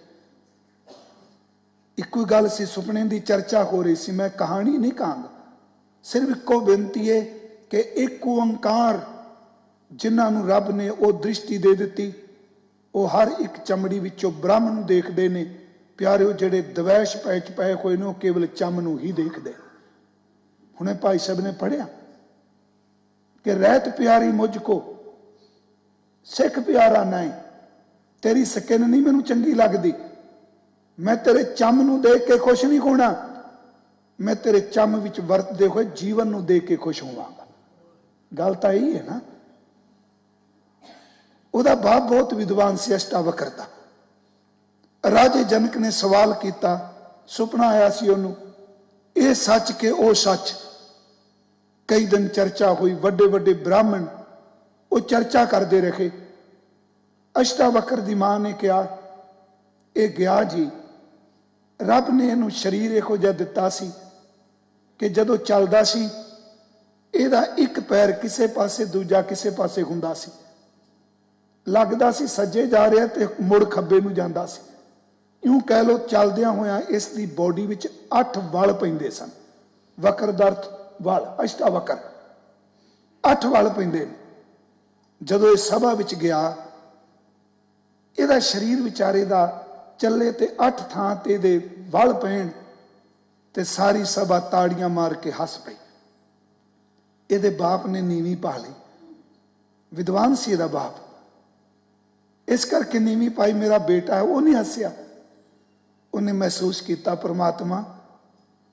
A: इक्को गल सी, सुपने की चर्चा हो रही सी। मैं कहानी नहीं कहांगा, सिर्फ इक्को बेनती है कि एक ओंकार जिन्हां नूं रब ने वो दृष्टि दे दी, वो हर एक चमड़ी विचों ब्रह्म नूं देखदे ने। प्यारे जिहड़े द्वैश पैच पए होए ने, केवल चम नूं ही देखदे। हुणे भाई साहब ने पढ़िया कि रहत प्यारी मुझको सिख प्यारा नहीं, तेरी स्किन नहीं मैनू चंगी लगती, मैं तेरे चम नूं देख के खुश नहीं होना, मैं तेरे चम विच वरतदे हुए जीवन नूं देख के खुश होवांगा। गल तां यही है ना। उहदा बाप बहुत विद्वान सी अष्टावक्र दा। राजे जनक ने सवाल किया, सुपना आया सी उहनूं, ये सच के ओ सच। कई दिन चर्चा हुई, वड्डे वड्डे ब्राह्मण वो चर्चा करते रहे। अष्टावक्र दी मां ने कहा, ये गया जी, रब ने इहनूं शरीर इहो जिहा दिता सी कि जदों चलदा सी इहदा एक पैर किसे पासे दूजा किसे पासे हुंदा सी। लगदा सी सज्जे जा रहा ते मुड़ खब्बे नूं जांदा सी। यूं कह लो चलदियां होया इस दी बॉडी विच 8 वल पैंदे सन। वक्र दा अर्थ वल, अष्टावक्र 8 वल पैंदे। जदों इस सभा विच गया, इहदा शरीर विचारे दा चले ते 8 थां ते इहदे वल पैण ते सारी सभा ताड़ियां मार के हस पई। इहदे बाप ने नीवी पा लई, विद्वान सी इहदा बाप। इस करके नीवी पाई मेरा बेटा है। वो नहीं हसिया, उन्हें महसूस किया परमात्मा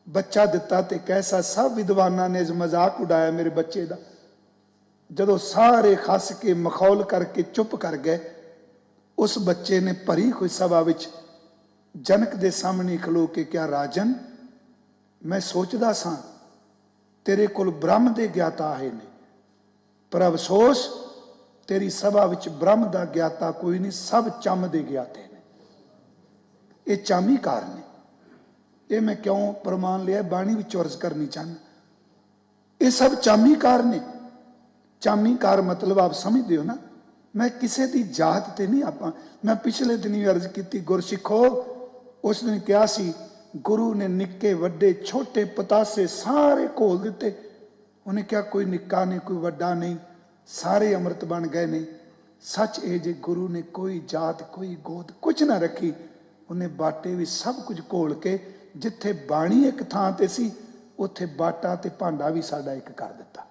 A: बच्चा दिता तो कैसा। सब विद्वाना ने मजाक उड़ाया मेरे बच्चे का। जदों सारे खस के मखौल करके चुप कर गए, उस बच्चे ने भरी हुई सभा विच जनक दे सामने खलो के क्या राजन, मैं सोचदा सा तेरे कोल ब्रह्म दे ज्ञाता आए ने, पर अफसोस तेरी सभा विच ब्रह्म दा ज्ञाता कोई नहीं, सब चम दे ज्ञाते ने। ये चामीकार ने। ये मैं क्यों प्रमाण लिया, बाणी विच अर्ज करनी चाहना। ये सब चामीकार ने। चामीकार मतलब आप समझते हो ना, मैं किसी की जात ते नहीं। आप मैं पिछले दिन भी अर्ज की गुरसिखो, उस दिन क्या सी, गुरु ने निक्के वड्डे छोटे पतासे सारे घोल दिते। उन्हें क्या कोई निक्का नहीं कोई वड्डा नहीं, सारे अमृत बन गए ने। सच ए जे गुरु ने कोई जात कोई गोद कुछ ना रखी, उन्हें बाटे भी सब कुछ घोल के जिथे बाणी एक थां ते सी, उथे बाटा ते भांडा भी साडा एक कर दिता।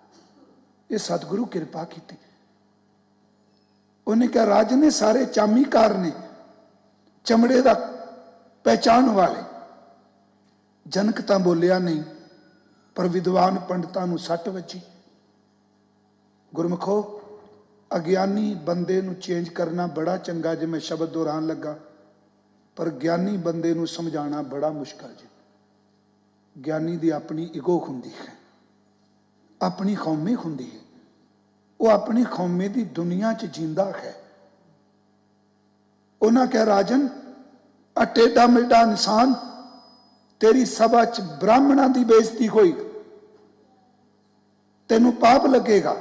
A: ये सतगुरु कृपा की। उन्हें क्या राज ने सारे चामीकार ने, चमड़े का पहचान वाले। जनक तां बोलिया नहीं, पर विद्वान पंडितां नूं सट वजी। गुरमुखो, अज्ञानी बंदे नूं चेंज करना बड़ा चंगा जे मैं शब्द दोहरान लगा, पर ज्ञानी बंदे नूं समझाना बड़ा मुश्किल जी। ज्ञानी दी अपनी इगो हुंदी है, अपनी कौमी हुंदी है। वो अपनी कौमे दी दुनिया च जींदा है। उन्हां क्या राजन, आ टेढ़ा मेढ़ा इंसान तेरी सभा च ब्राह्मणा की बेइज्जती होई, तेनू पाप लगेगा।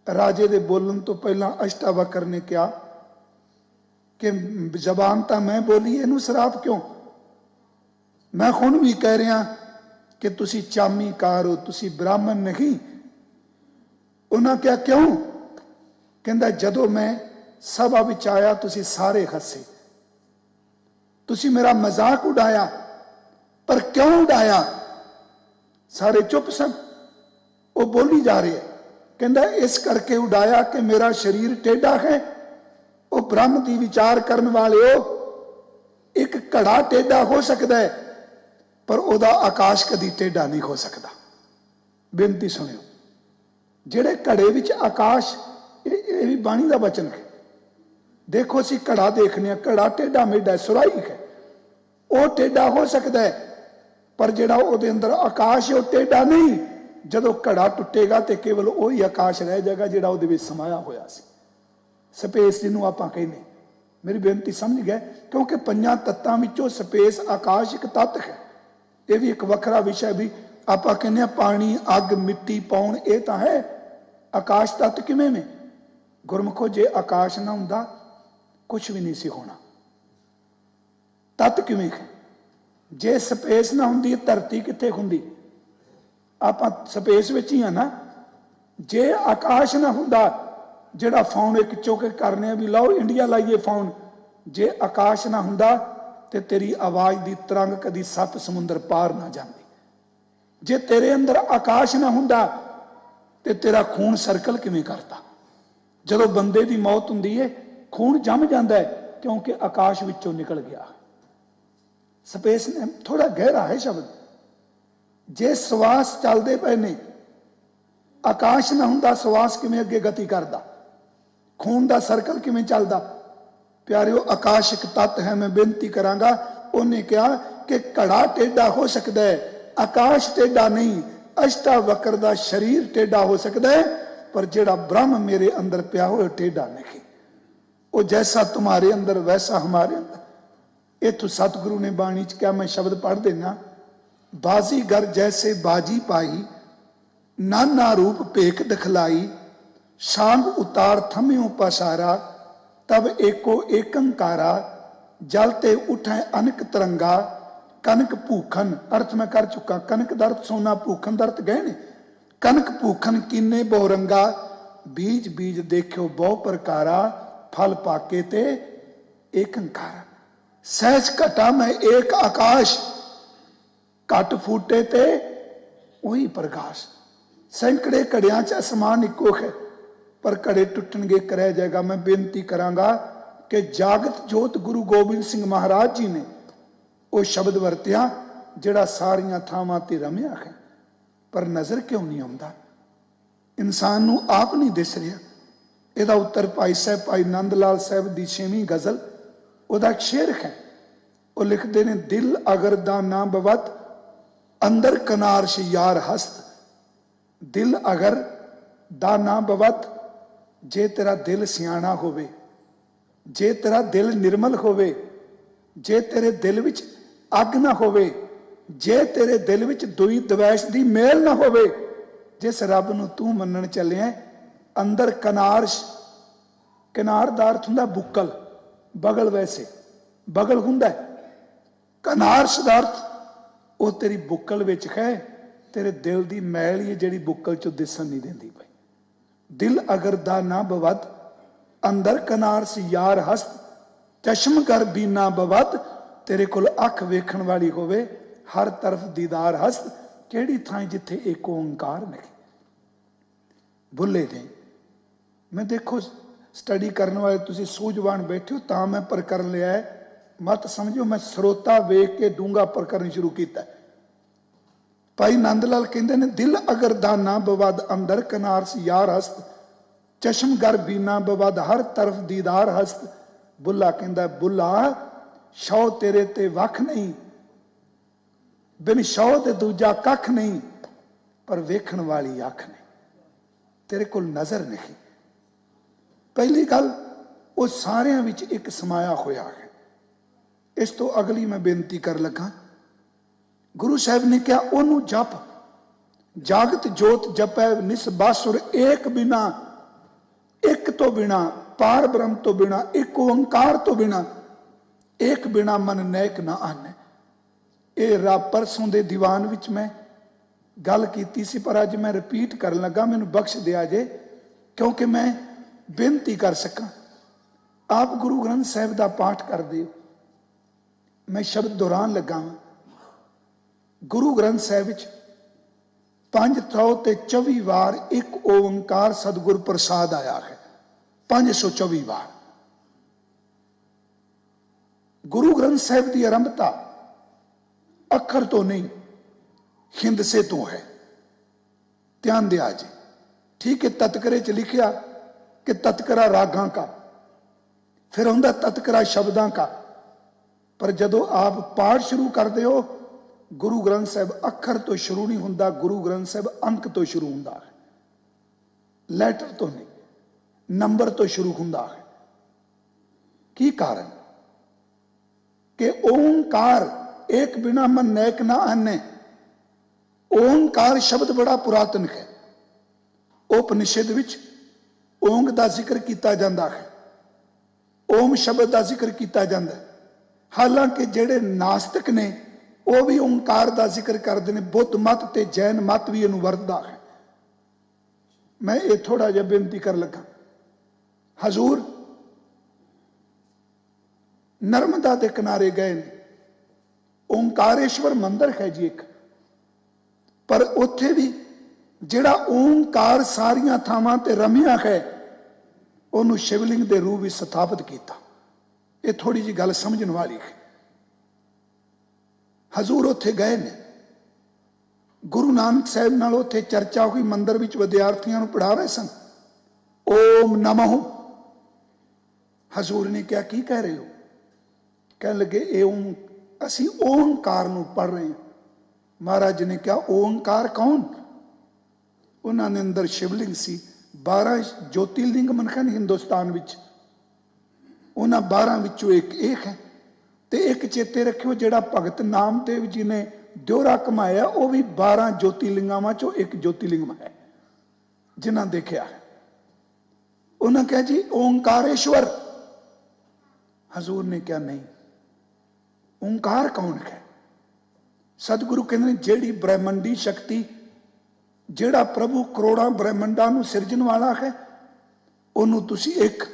A: राजे दे बोलन तो पहला अष्टावक्र ने कहा कि जबान तो मैं बोली, इनू शराप क्यों। मैं हुण भी कह रहा कि तुसी चामीकार हो, तुसी ब्राह्मण नहीं। उन्हें क्या क्यों, कहंदा जदों मैं सभा विच आया तुसी सारे हसे, तुसी मेरा मजाक उड़ाया, पर क्यों उड़ाया। सारे चुप सन, वो बोली जा रहे हैं। कहंदा इस करके उड़ाया कि मेरा शरीर टेढ़ा है। वो ब्रह्म की विचार करने वाले हो, एक घड़ा टेढ़ा हो सकता है, पर ओदा आकाश कदी टेढ़ा नहीं हो सकता। बेनती सुनियो, जेड़े घड़े विच आकाश, ये भी बाणी का वचन है। देखो असी घड़ा देखने, घड़ा टेढ़ा मेढ़ा सुराही है, वो टेढ़ा हो सकता है, पर जेड़ा उहदे अंदर आकाश है वो टेढ़ा नहीं। जदों घड़ा टुटेगा तो केवल वही आकाश रह जाएगा जिहड़ा उहदे विच समाया होया सी। स्पेस जिन्होंने आपां कहने, मेरी बेनती समझ गए, क्योंकि पंजां तत्तां विचों स्पेस आकाश एक तत्त है। यह भी एक वखरा विषय भी आपां कहने पानी अग मिट्टी पौन, ये तो है आकाश तत्त किवें में। गुरमुखो, जे आकाश ना हुंदा कुछ भी नहीं सी होना। तत्त किवें है, जे स्पेस ना हुंदी धरती कित्थे हुंदी। आपां स्पेस विच ही आ ना। जे आकाश ना हुंदा, जिहड़ा फोन एक चुक करने भी लाओ इंडिया लाइए फोन, जे आकाश ना हुंदा ते तेरी आवाज दी तरंग कदी 7 समुंदर पार ना जाती। जे तेरे अंदर आकाश ना हुंदा ते तेरा खून सर्कल किवें करता। जदों बंदे दी मौत हुंदी है खून जम जाता है, क्योंकि आकाश विचों निकल गया। स्पेस ने थोड़ा गहरा है शब्द। जे सवास चलते पे ने, आकाश ना हुंदा सवास किवें अगे गति करता, खून का सर्कल किवें चलता। प्यारिओ, आकाश एक तत्त है। मैं बेनती करांगा, उन्हें कहा कि घड़ा टेढ़ा हो सकता है, आकाश टेढ़ा नहीं। अष्टावक्र का शरीर टेढ़ा हो सकता है, पर जेड़ा ब्रह्म मेरे अंदर पिया हो टेढ़ा नहीं। वो जैसा तुम्हारे अंदर वैसा हमारे अंदर। इथों सतगुरु ने बाणी च क्या, मैं शब्द पढ़ देना। बाजीगर जैसे बाजी पाई, नाना रूप भेक दिखलाई, सांग उतार थम्यों पसारा, तब एको एकंकारा, जलते उठे अनक तरंगा, कनक भूखन। अर्थ मैं कर चुका, कनक दर्द सोना, भूखन दर्द गए ने। कनक भूखन कीने बहुरंगा, बीज बीज देखो बहु प्रकारा, फल पाके ते एकंकारा। सहज घटा में एक आकाश, घट फूटे ते वही प्रकाश। सैकड़े घड़ियां च आसमान इको है, पर घड़े टुटणगे एक रह जाएगा। मैं बेनती करांगा कि जागत जोत गुरु गोबिंद सिंह महाराज जी ने वो शब्द वरत्या जिहड़ा सारियां थावां ते रमिया है, पर नज़र क्यों नहीं आउंदा? इंसान नूं आप नहीं दिस रहा। ਇਹਦਾ उत्तर भाई साहब भाई नंद लाल साहब की 6वीं गज़ल ਉਹਦਾ एक शेर है। वो लिखते ने दिल अगर दा ना बवत अंदर कनारश यार हस्त। दिल अगर दा ना बवत, जे तेरा दिल सियाणा होवे, जे तेरा दिल निर्मल होवे, जे तेरे दिल विच अग ना होवे, जे तेरे दिल विच दुई द्वैश दी मेल ना होवे, जिस रब नूं तू मनण चलिया अंदर कनारश, किनार दा अर्थ हुंदा बुक्कल, बगल, वैसे बगल हुंदा है। कनारश दा अर्थ वो तेरी बुक्कल विच है, तेरे दिल दी मैल ही जिहड़ी बुक्कल चों दिसन नहीं देंदी पई। दिल अगर दा ना बवत अंदर कनारश यार हस्त, चश्म कर बीना बवत, तेरे कोल अख वेखण वाली होवे, हर तरफ दीदार हस्त। किहड़ी थां जिथे एक ओंकार नहीं। भुले दे मैं देखो स्टडी करने वाले तुसी सूझवान बैठे हो तां मैं प्रकरण लिया है, मत समझो मैं स्रोता वेख के डूंगा प्रकरण शुरू किया। भाई नंद लाल कहते ने दिल अगर दा ना बवद अंदर कनारस यार हस्त, चश्म गर बीना बवद हर तरफ दीदार हस्त। बुला कहता बुला शौ तेरे ते वख नहीं, बिन शौ ते दूजा कख नहीं, पर वेखण वाली अख नहीं, तेरे कोल नज़र नहीं। पहली गल वो सारियां विच एक समाया होया है। इस तो अगली मैं बेनती कर लगा, गुरु साहब ने क्या ओनू जप, जागत जोत जपै निस बासुर एक बिना, एक तो बिना पार ब्रह्म तो बिना, एक ओंकार तो बिना, एक बिना मन नैक ना आने। ये रब परसों दे दीवान विच मैं गल कीती सी, पर अज मैं रिपीट कर लगा, मैनू बख्श दिया जे क्योंकि मैं बेनती कर सका। आप गुरु ग्रंथ साहिब का पाठ कर दे, मैं शब्द दोहरान लगा वा। गुरु ग्रंथ साहिब 524 वार एक ओंकार सतगुर प्रसाद आया है, 524 बार। गुरु ग्रंथ साहिब की आरंभता अखर तो नहीं हिंद से तो है। ध्यान दिया जी, ठीक है। तत्करे च लिखिया कि तत्करा रागां का, फिर आंदा तत्करा शब्दां का, पर जदों आप पाठ शुरू करते हो गुरु ग्रंथ साहिब अखर तो शुरू नहीं हुंदा, गुरु ग्रंथ साहिब अंक तो शुरू हुंदा है, लैटर तो नहीं, नंबर तो शुरू हुंदा है। की कारण कि ओंकार एक बिना मन नैक ना आने। ओंकार शब्द बड़ा पुरातन है। उपनिषद विच ओंग का जिक्र किया जाता है, ओम शब्द का जिक्र किया जाता है। हालांकि जेड़े नास्तिक ने वह भी ओंकार का जिक्र करते हैं, बुद्ध मत ते जैन मत भी इनू वरतदा है। मैं ये थोड़ा जिहा बेनती कर लगा, हजूर नर्मदा के किनारे गए ने, ओंकारेश्वर मंदिर है जी एक, पर उत्थे भी जिहड़ा ओंकार सारियां थावां ते रमिया है उन्होंने शिवलिंग के रूप में स्थापित किया। ये थोड़ी जी गल समझण वाली है। हजूर उत्थे गए ने, गुरु नानक साहब नाल उत्थे चर्चा हुई, मंदिर विच विद्यार्थियों को पढ़ा रहे सन। ओम नमः, हजूर ने क्या की कह रहे हो? कह लगे असी ओंकार नूं पढ़ रहे हैं। महाराज ने क्या ओंकार कौन? उन्होंने अंदर शिवलिंग सी, 12 ज्योतिर्लिंग मनखन हिंदुस्तान विच, उन्होंने 12 विचों एक है। तो एक चेते रखियो जिहड़ा भगत नामदेव जी ने द्योरा कमाया वह भी 12 ज्योतिर्लिंगां चों एक ज्योतिर्लिंग है जिन्हें देखा है। उन्हें कहा जी ओंकारेश्वर। हजूर ने क्या नहीं, ओंकार कौन है? सतगुरु कहते जेड़ी ब्रह्मंडी शक्ति, जेड़ा प्रभु करोड़ा ब्रह्मंडा नूं सिरजण वाला है, उन्होंने तुसी एक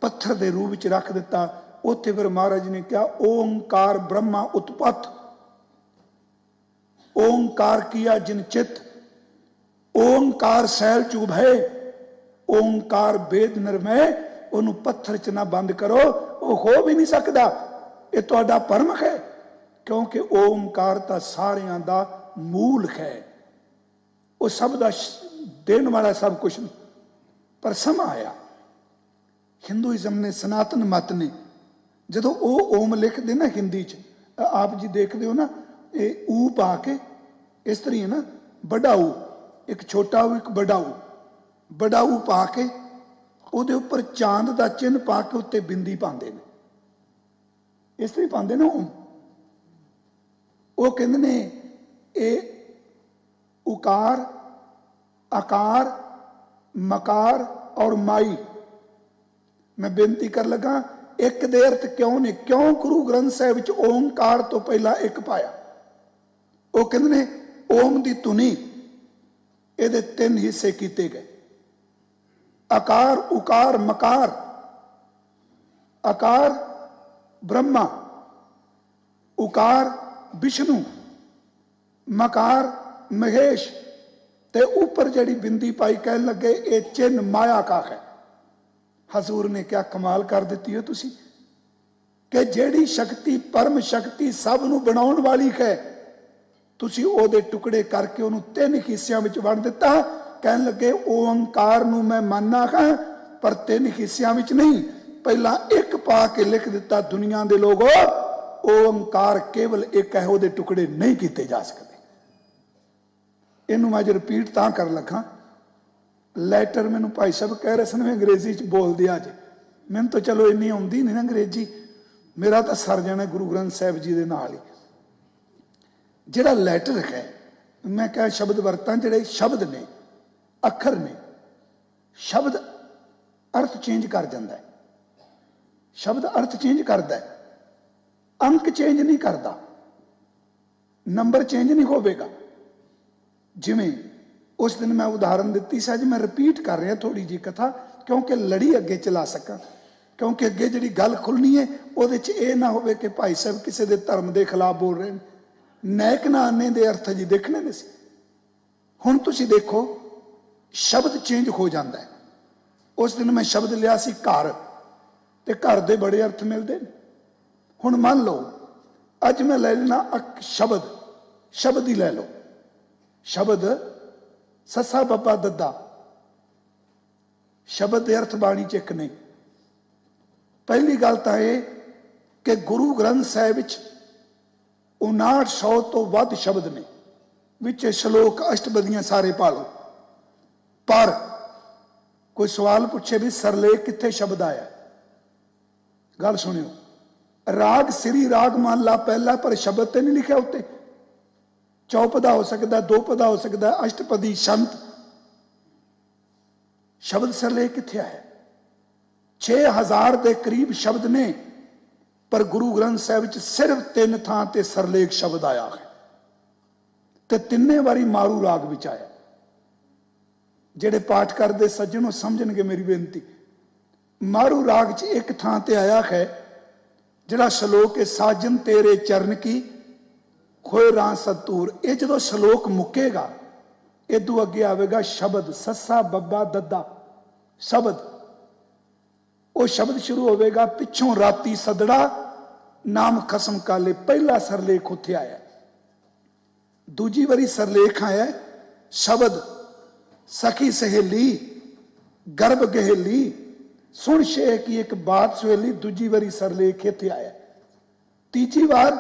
A: पत्थर के रूप में रख दिता। उत्थे फिर महाराज ने क्या ओंकार ब्रह्मा उत्पत्त, ओंकार किया जिन चित, ओंकार सैल चुभ है, ओंकार वेद निर्मय, ਉਹਨੂੰ पत्थर च ना बंद करो, वो हो भी नहीं सकता। ये तुहाडा भरम है, क्योंकि ओंकार तो सारियां दा मूल है, वो सब दा देने वाला सब कुछ। पर समा आया हिंदुइज्म ने, सनातन मत ने, जो वो ओम लिखते ना हिंदी च, आप जी देखते हो ना, ये ऊ पा के इस तरह है ना, बड़ा ऊ, एक छोटा ऊ एक बड़ा ऊ, बड़ा ऊ पा के ਉਹਦੇ ਉੱਪਰ ਚਾਂਦ ਦਾ ਚਿੰਨ ਪਾ ਕੇ ਉੱਤੇ ਬਿੰਦੀ ਪਾਉਂਦੇ ਨੇ, ਇਸ ਤਰ੍ਹਾਂ ਪਾਉਂਦੇ ਨਾ। ਉਹ ਕਹਿੰਦੇ ਨੇ ਇਹ ਉਕਾਰ ਆਕਾਰ ਮਕਾਰ ਔਰ ਮਾਈ। ਮੈਂ ਬੇਨਤੀ ਕਰ ਲਗਾ, ਇੱਕ ਦੇ ਅਰਥ ਕਿਉਂ ਨੇ? ਕਿਉਂ ਗੁਰੂ ਗ੍ਰੰਥ ਸਾਹਿਬ ਵਿੱਚ ਓਂਕਾਰ ਤੋਂ ਪਹਿਲਾਂ ਇੱਕ ਪਾਇਆ? ਉਹ ਕਹਿੰਦੇ ਨੇ ਓਮ ਦੀ ਧੁਨੀ, ਇਹਦੇ 3 ਹਿੱਸੇ ਕੀਤੇ ਗਏ, आकार उकार मकार। आकार ब्रह्मा, उकार विष्णु, मकार महेश, ते ऊपर जड़ी बिंदी पाई कह लगे ये चिन्ह माया का है। हजूर ने क्या कमाल कर दी है तुसी, कि जेड़ी शक्ति परम शक्ति सब नूं बनाउण वाली है, तुसी ओदे टुकड़े करके उन्होंने 3 हिस्सियां विच वंड दिता। कहन लगे ओंकार नूं मैं मानना हाँ, पर 3 हिस्सियां विच नहीं, पहला एक पा के लिख दिता, दुनिया दे लोगो ओंकार केवल एक है, ओदे टुकड़े नहीं किए जा सकते। इनू मैं जो रिपीट तां कर लगा, लैटर मैनू भाई साहब कह रहे सन अंग्रेजी च बोल दिया जे, मैनू तो चलो इन्नी आउंदी नहीं ना अंग्रेजी, मेरा तो सर जाना गुरु ग्रंथ साहिब जी दे नाल ही। जिहड़ा लैटर है, मैं क्या शब्द वरतां, जिहड़े शब्द ने, अखर ने, शब्द अर्थ चेंज कर जाता है, शब्द अर्थ चेंज करता है, अंक चेंज नहीं करता, नंबर चेंज नहीं होगा। जिमें उस दिन मैं उदाहरण दी सी, अज मैं रिपीट कर रहा थोड़ी जी कथा, क्योंकि लड़ी अगे चला सका, क्योंकि अगे जी गल खुलनी है वो ना हो कि भाई साहब किसी के धर्म के खिलाफ बोल रहे हैं। नैक ना आने के अर्थ जी देखने ने सी। हुण तुसीं देखो शब्द चेंज हो जाता है। उस दिन मैं शब्द लिया सी घर, ते घर दे बड़े अर्थ मिलते हैं। हुण मान लो अज मैं ले लेना शब्द, शब्द ही ले लो, शब्द ससा बब्बा दद्दा, शब्द के अर्थ बाणी च एक नहीं। पहली गल तो यह कि गुरु ग्रंथ साहिब 5900 तो वध शब्द ने, विच श्लोक अष्टपदियां सारे पालो। पर कोई सवाल पूछे भी सरलेख कित्थे शब्द आया, गल सुनियो, राग श्री राग मान ला पहला, पर शब्द तो नहीं लिखा उत्ते। चौपदा हो सकता, दो पदा हो सकता, अष्टपदी संत, शब्द सरलेख कित्थे आया? 6000 के करीब शब्द ने, पर गुरु ग्रंथ साहिब सिर्फ 3 थां ते सरलेख शब्द आया है, ते 3 वारी मारू राग विच आया। जेड़े पाठ करते सज्जनों समझणगे मेरी बेनती। मारू राग च एक थां ते आया है, जिहड़ा श्लोक है साजन तेरे चरण की खोए रां सतूर। ये जो श्लोक मुकेगा, इदू अगे आवेगा शब्द ससा बब्बा दद्दा शब्द। वो शब्द शुरू होगा पिछों राती सदड़ा नाम खसम काले। पहला सरलेख उत्थे आया, दूजी वारी सरलेख आया शब्द सखी सहेली गर्भ गहेली सुन शे की एक बात सुहेली। दूजी वारी सरलेख इत्थे आया। तीजी बार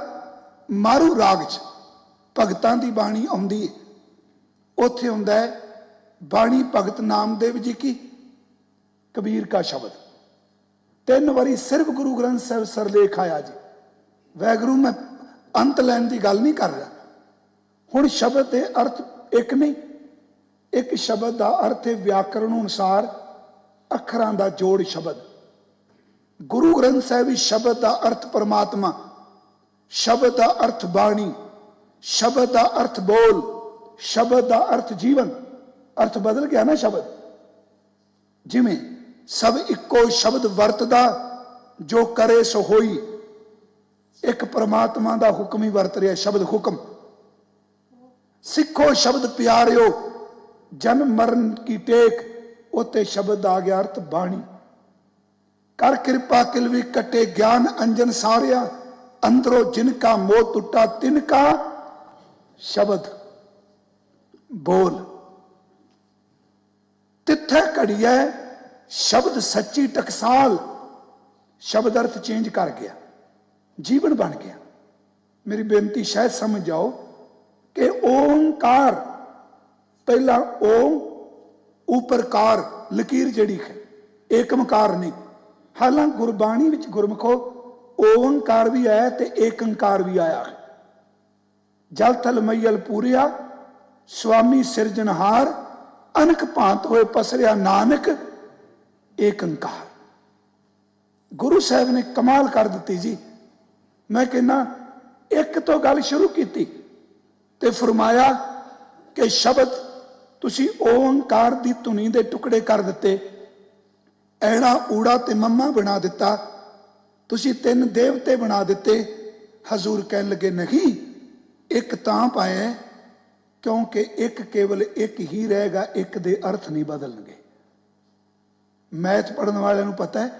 A: मारू राग च भगतां दी बाणी आउंदी है, उत्थे हुंदा है बाणी भगत नामदेव जी की, कबीर का शब्द। 3 वारी सिर्फ गुरु ग्रंथ साहिब सरलेख आया जी। वैगुरु मैं अंत लैन की गल नहीं कर रहा। हुण शब्द के अर्थ एक नहीं, एक शब्द का अर्थ है व्याकरण अनुसार अखरां दा जोड़ शब्द। गुरु ग्रंथ साहिब शब्द का अर्थ परमात्मा, शब्द का अर्थ बाणी, शब्द का अर्थ बोल, शब्द का अर्थ जीवन। अर्थ बदल गया ना शब्द। जिमें सब इको शब्द वरतदा जो करे सो होई। एक परमात्मा का हुक्म ही वरत रहा, शब्द हुक्म। सिखो शब्द प्यारियो जन्म मरण की टेक। उत्ते शब्द आ गया अर्थ बाणी। कर कृपा किलवी कटे ज्ञान अंजन सारिया, अंदरों जिनका मोह टूटा तिनका शब्द बोल। तिथे घड़िया शब्द सच्ची टकसाल, शब्द अर्थ चेंज कर गया, जीवन बन गया। मेरी बेनती शायद समझ जाओ कि ओंकार, पहला ओम ऊपर कार लकीर जड़ी है, एकमकार नहीं। हालांकि गुरबाणी विच गुरमुखो ओंकार भी आया ते एकंकार भी आया है। जल थल मैयल पूरिया स्वामी सिरजनहार, अनक भांत होए पसरिया नानक एकंकार। गुरु साहब ने कमाल कर दी जी। मैं कहना एक तो गल शुरू की ते फरमाया कि शब्द तुसी ओंकार दी धुनी दे टुकड़े कर दिते, ऐड़ा ऊड़ा ते मम्मा बना दिता, तुसी तीन देवते बना दिते। हजूर कहन लगे नहीं, एक तां पाया क्योंकि एक केवल एक ही रहेगा, एक दे अर्थ नहीं बदलणगे। मैथ पढ़ने वाले को पता है,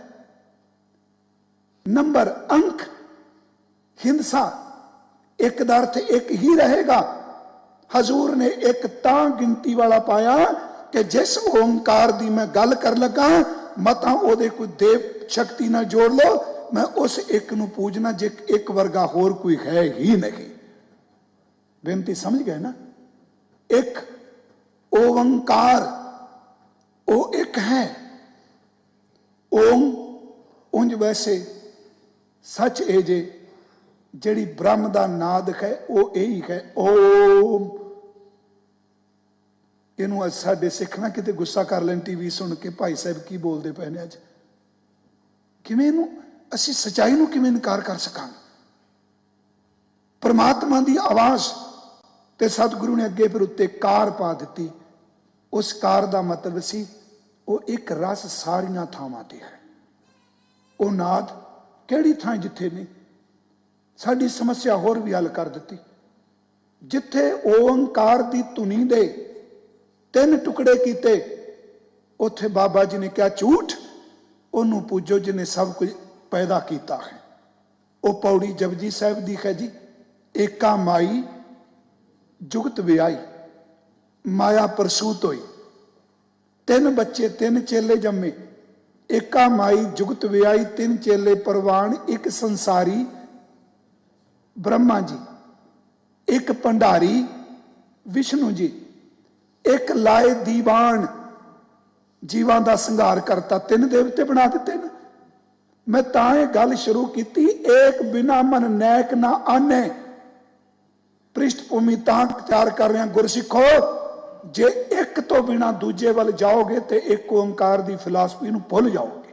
A: नंबर अंक हिंसा एक दा अर्थ एक ही रहेगा। हजूर ने एक तां गिनती वाला पाया कि जिस ओंकार दी मैं गल कर लगा, मतां ओदे कोई देव शक्ति ना जोड़ लो, मैं उस एक नू पूजना जे एक वर्गा होर कोई है ही नहीं। बेनती समझ गए ना? एक ओंकार ओ एक है। ओम उंज वैसे सच ए जे जड़ी ब्रह्म दा नाद है वो यही है ओम। इनू अज साडे सिख ना किते गुस्सा कर लें टीवी सुन के, भाई साहब की बोलते पे ने अज, किवें इनू असीं सच्चाई नू किवें इनकार कर सकांगे? परमात्मा दी आवाज ते सतगुरु ने अगे फिर उत्ते कार पा दी। उस कार दा मतलब सी वो एक रस सारियां थावां ते है। वो नाद किहड़ी थां जिथे नहीं, साडी समस्या होर भी हल कर दी। जिथे ओंकार दी धुनी दे तीन टुकड़े कीते, उथे बाबा जी ने क्या झूठ, ओनू पूजो जिन्हें सब कुछ पैदा किया है। वो पौड़ी जपजी साहब दी है जी। एका माई जुगत विआई, माया प्रसूत होई, तीन बच्चे तीन चेले जम्मे। एका माई जुगत विआई, तीन चेले परवान, एक संसारी ब्रह्मा जी, एक भंडारी विष्णु जी, एक लाए दीवान जीवां दा संघार करता। तीन देवते बना दिते ना। मैं तां ये गल शुरू की, एक बिना मन नैक ना आने। पृष्ठभूमि तां विचार कर रहे हैं गुरसिखो, जे एक तो बिना दूजे वाल जाओगे तो एक ओंकार दी फिलासफी नूं भुल जाओगे।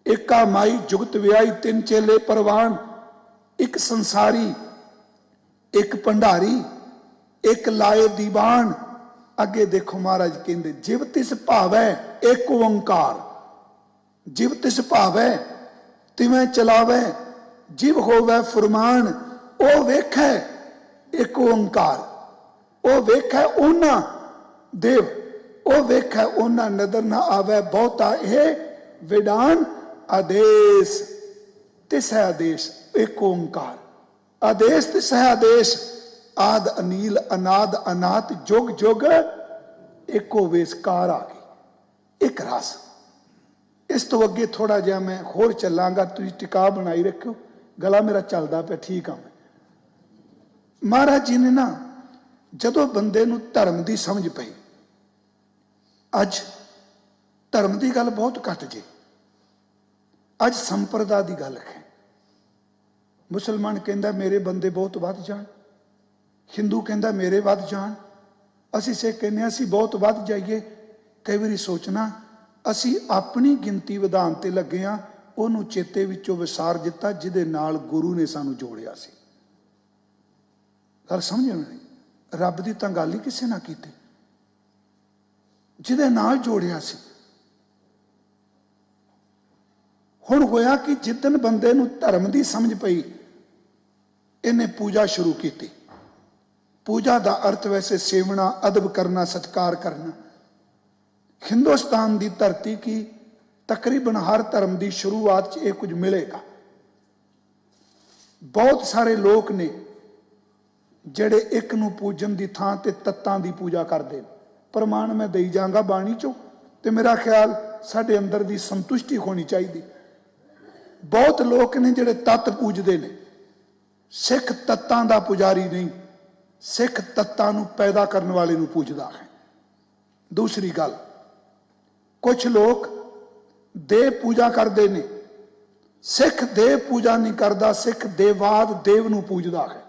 A: एका माई जुगत विआई, तीन चेले परवान, एक संसारी, एक भंडारी, एक लाए दीवान। अगे देखो महाराज कहते जिव तिस भावै एक ओंकार, जिव तिस भावै तिवें चलावै, जिव होवै फुरमान ओ वेखै एक ओंकार। ओ वेखै ओना देव, ओ वेखै ओना नदर ना आवे बहुता ए विडान आदेश। तिस है आदेश एक ओंकार, आदेश तिस है आदेश। आद अनील अनाद अनाथ जुग जुग एको वेसकार आ गई, एक रस। इस तो अगे थोड़ा जिहा मैं होर चलांगा, तुसीं टिका बनाई रखियो, गला मेरा चलदा पिया ठीक आ। महाराज जी ने ना जदों बंदे नूं धर्म की समझ पई, अज धर्म की गल बहुत घट जे, अज संप्रदा की गल है। मुसलमान कहता मेरे बंदे बहुत वध जाण, हिंदू कहता मेरे वध जाण, असी सिख कहने असी बहुत वध जाइए। कई बारी सोचना असी अपनी गिनती विधान ते लगे हाँ, उन्होंने चेते विचों विसार दिता जिहदे नाल गुरु ने सानू जोड़िया सी। गल समझ नहीं, रब की तां गल ही किसी ना कीती, जिहदे नाल जोड़िया सी। हुण होया कि जिदन बंदे नूं धर्म की समझ पई, इन्हें पूजा शुरू की। पूजा का अर्थ वैसे सेवना, अदब करना, सत्कार करना। हिंदुस्तान की धरती की तकरीबन हर धर्म की शुरुआत च ये कुछ मिलेगा। बहुत सारे लोग ने ਜਿਹੜੇ ਇੱਕ ਨੂੰ ਪੂਜਣ ਦੀ ਥਾਂ ਤੇ ਤੱਤਾਂ ਦੀ ਪੂਜਾ ਕਰਦੇ। ਪ੍ਰਮਾਣ ਮੈਂ ਦੇਈ ਜਾਂਗਾ ਬਾਣੀ ਚੋਂ, ਤੇ ਮੇਰਾ ਖਿਆਲ ਸਾਡੇ ਅੰਦਰ ਦੀ ਸੰਤੁਸ਼ਟੀ ਹੋਣੀ ਚਾਹੀਦੀ। ਬਹੁਤ ਲੋਕ ਨੇ ਜਿਹੜੇ ਤੱਤ ਪੂਜਦੇ ਨੇ। ਸਿੱਖ ਤੱਤਾਂ ਦਾ ਪੁਜਾਰੀ ਨਹੀਂ, ਸਿੱਖ ਤੱਤਾਂ ਨੂੰ ਪੈਦਾ ਕਰਨ ਵਾਲੇ ਨੂੰ ਪੂਜਦਾ ਹੈ। ਦੂਸਰੀ ਗੱਲ, ਕੁਝ ਲੋਕ ਦੇਵ ਪੂਜਾ ਕਰਦੇ ਨੇ। ਸਿੱਖ ਦੇਵ ਪੂਜਾ ਨਹੀਂ ਕਰਦਾ, ਸਿੱਖ ਦੇਵਾਦ ਦੇਵ ਨੂੰ ਪੂਜਦਾ ਹੈ।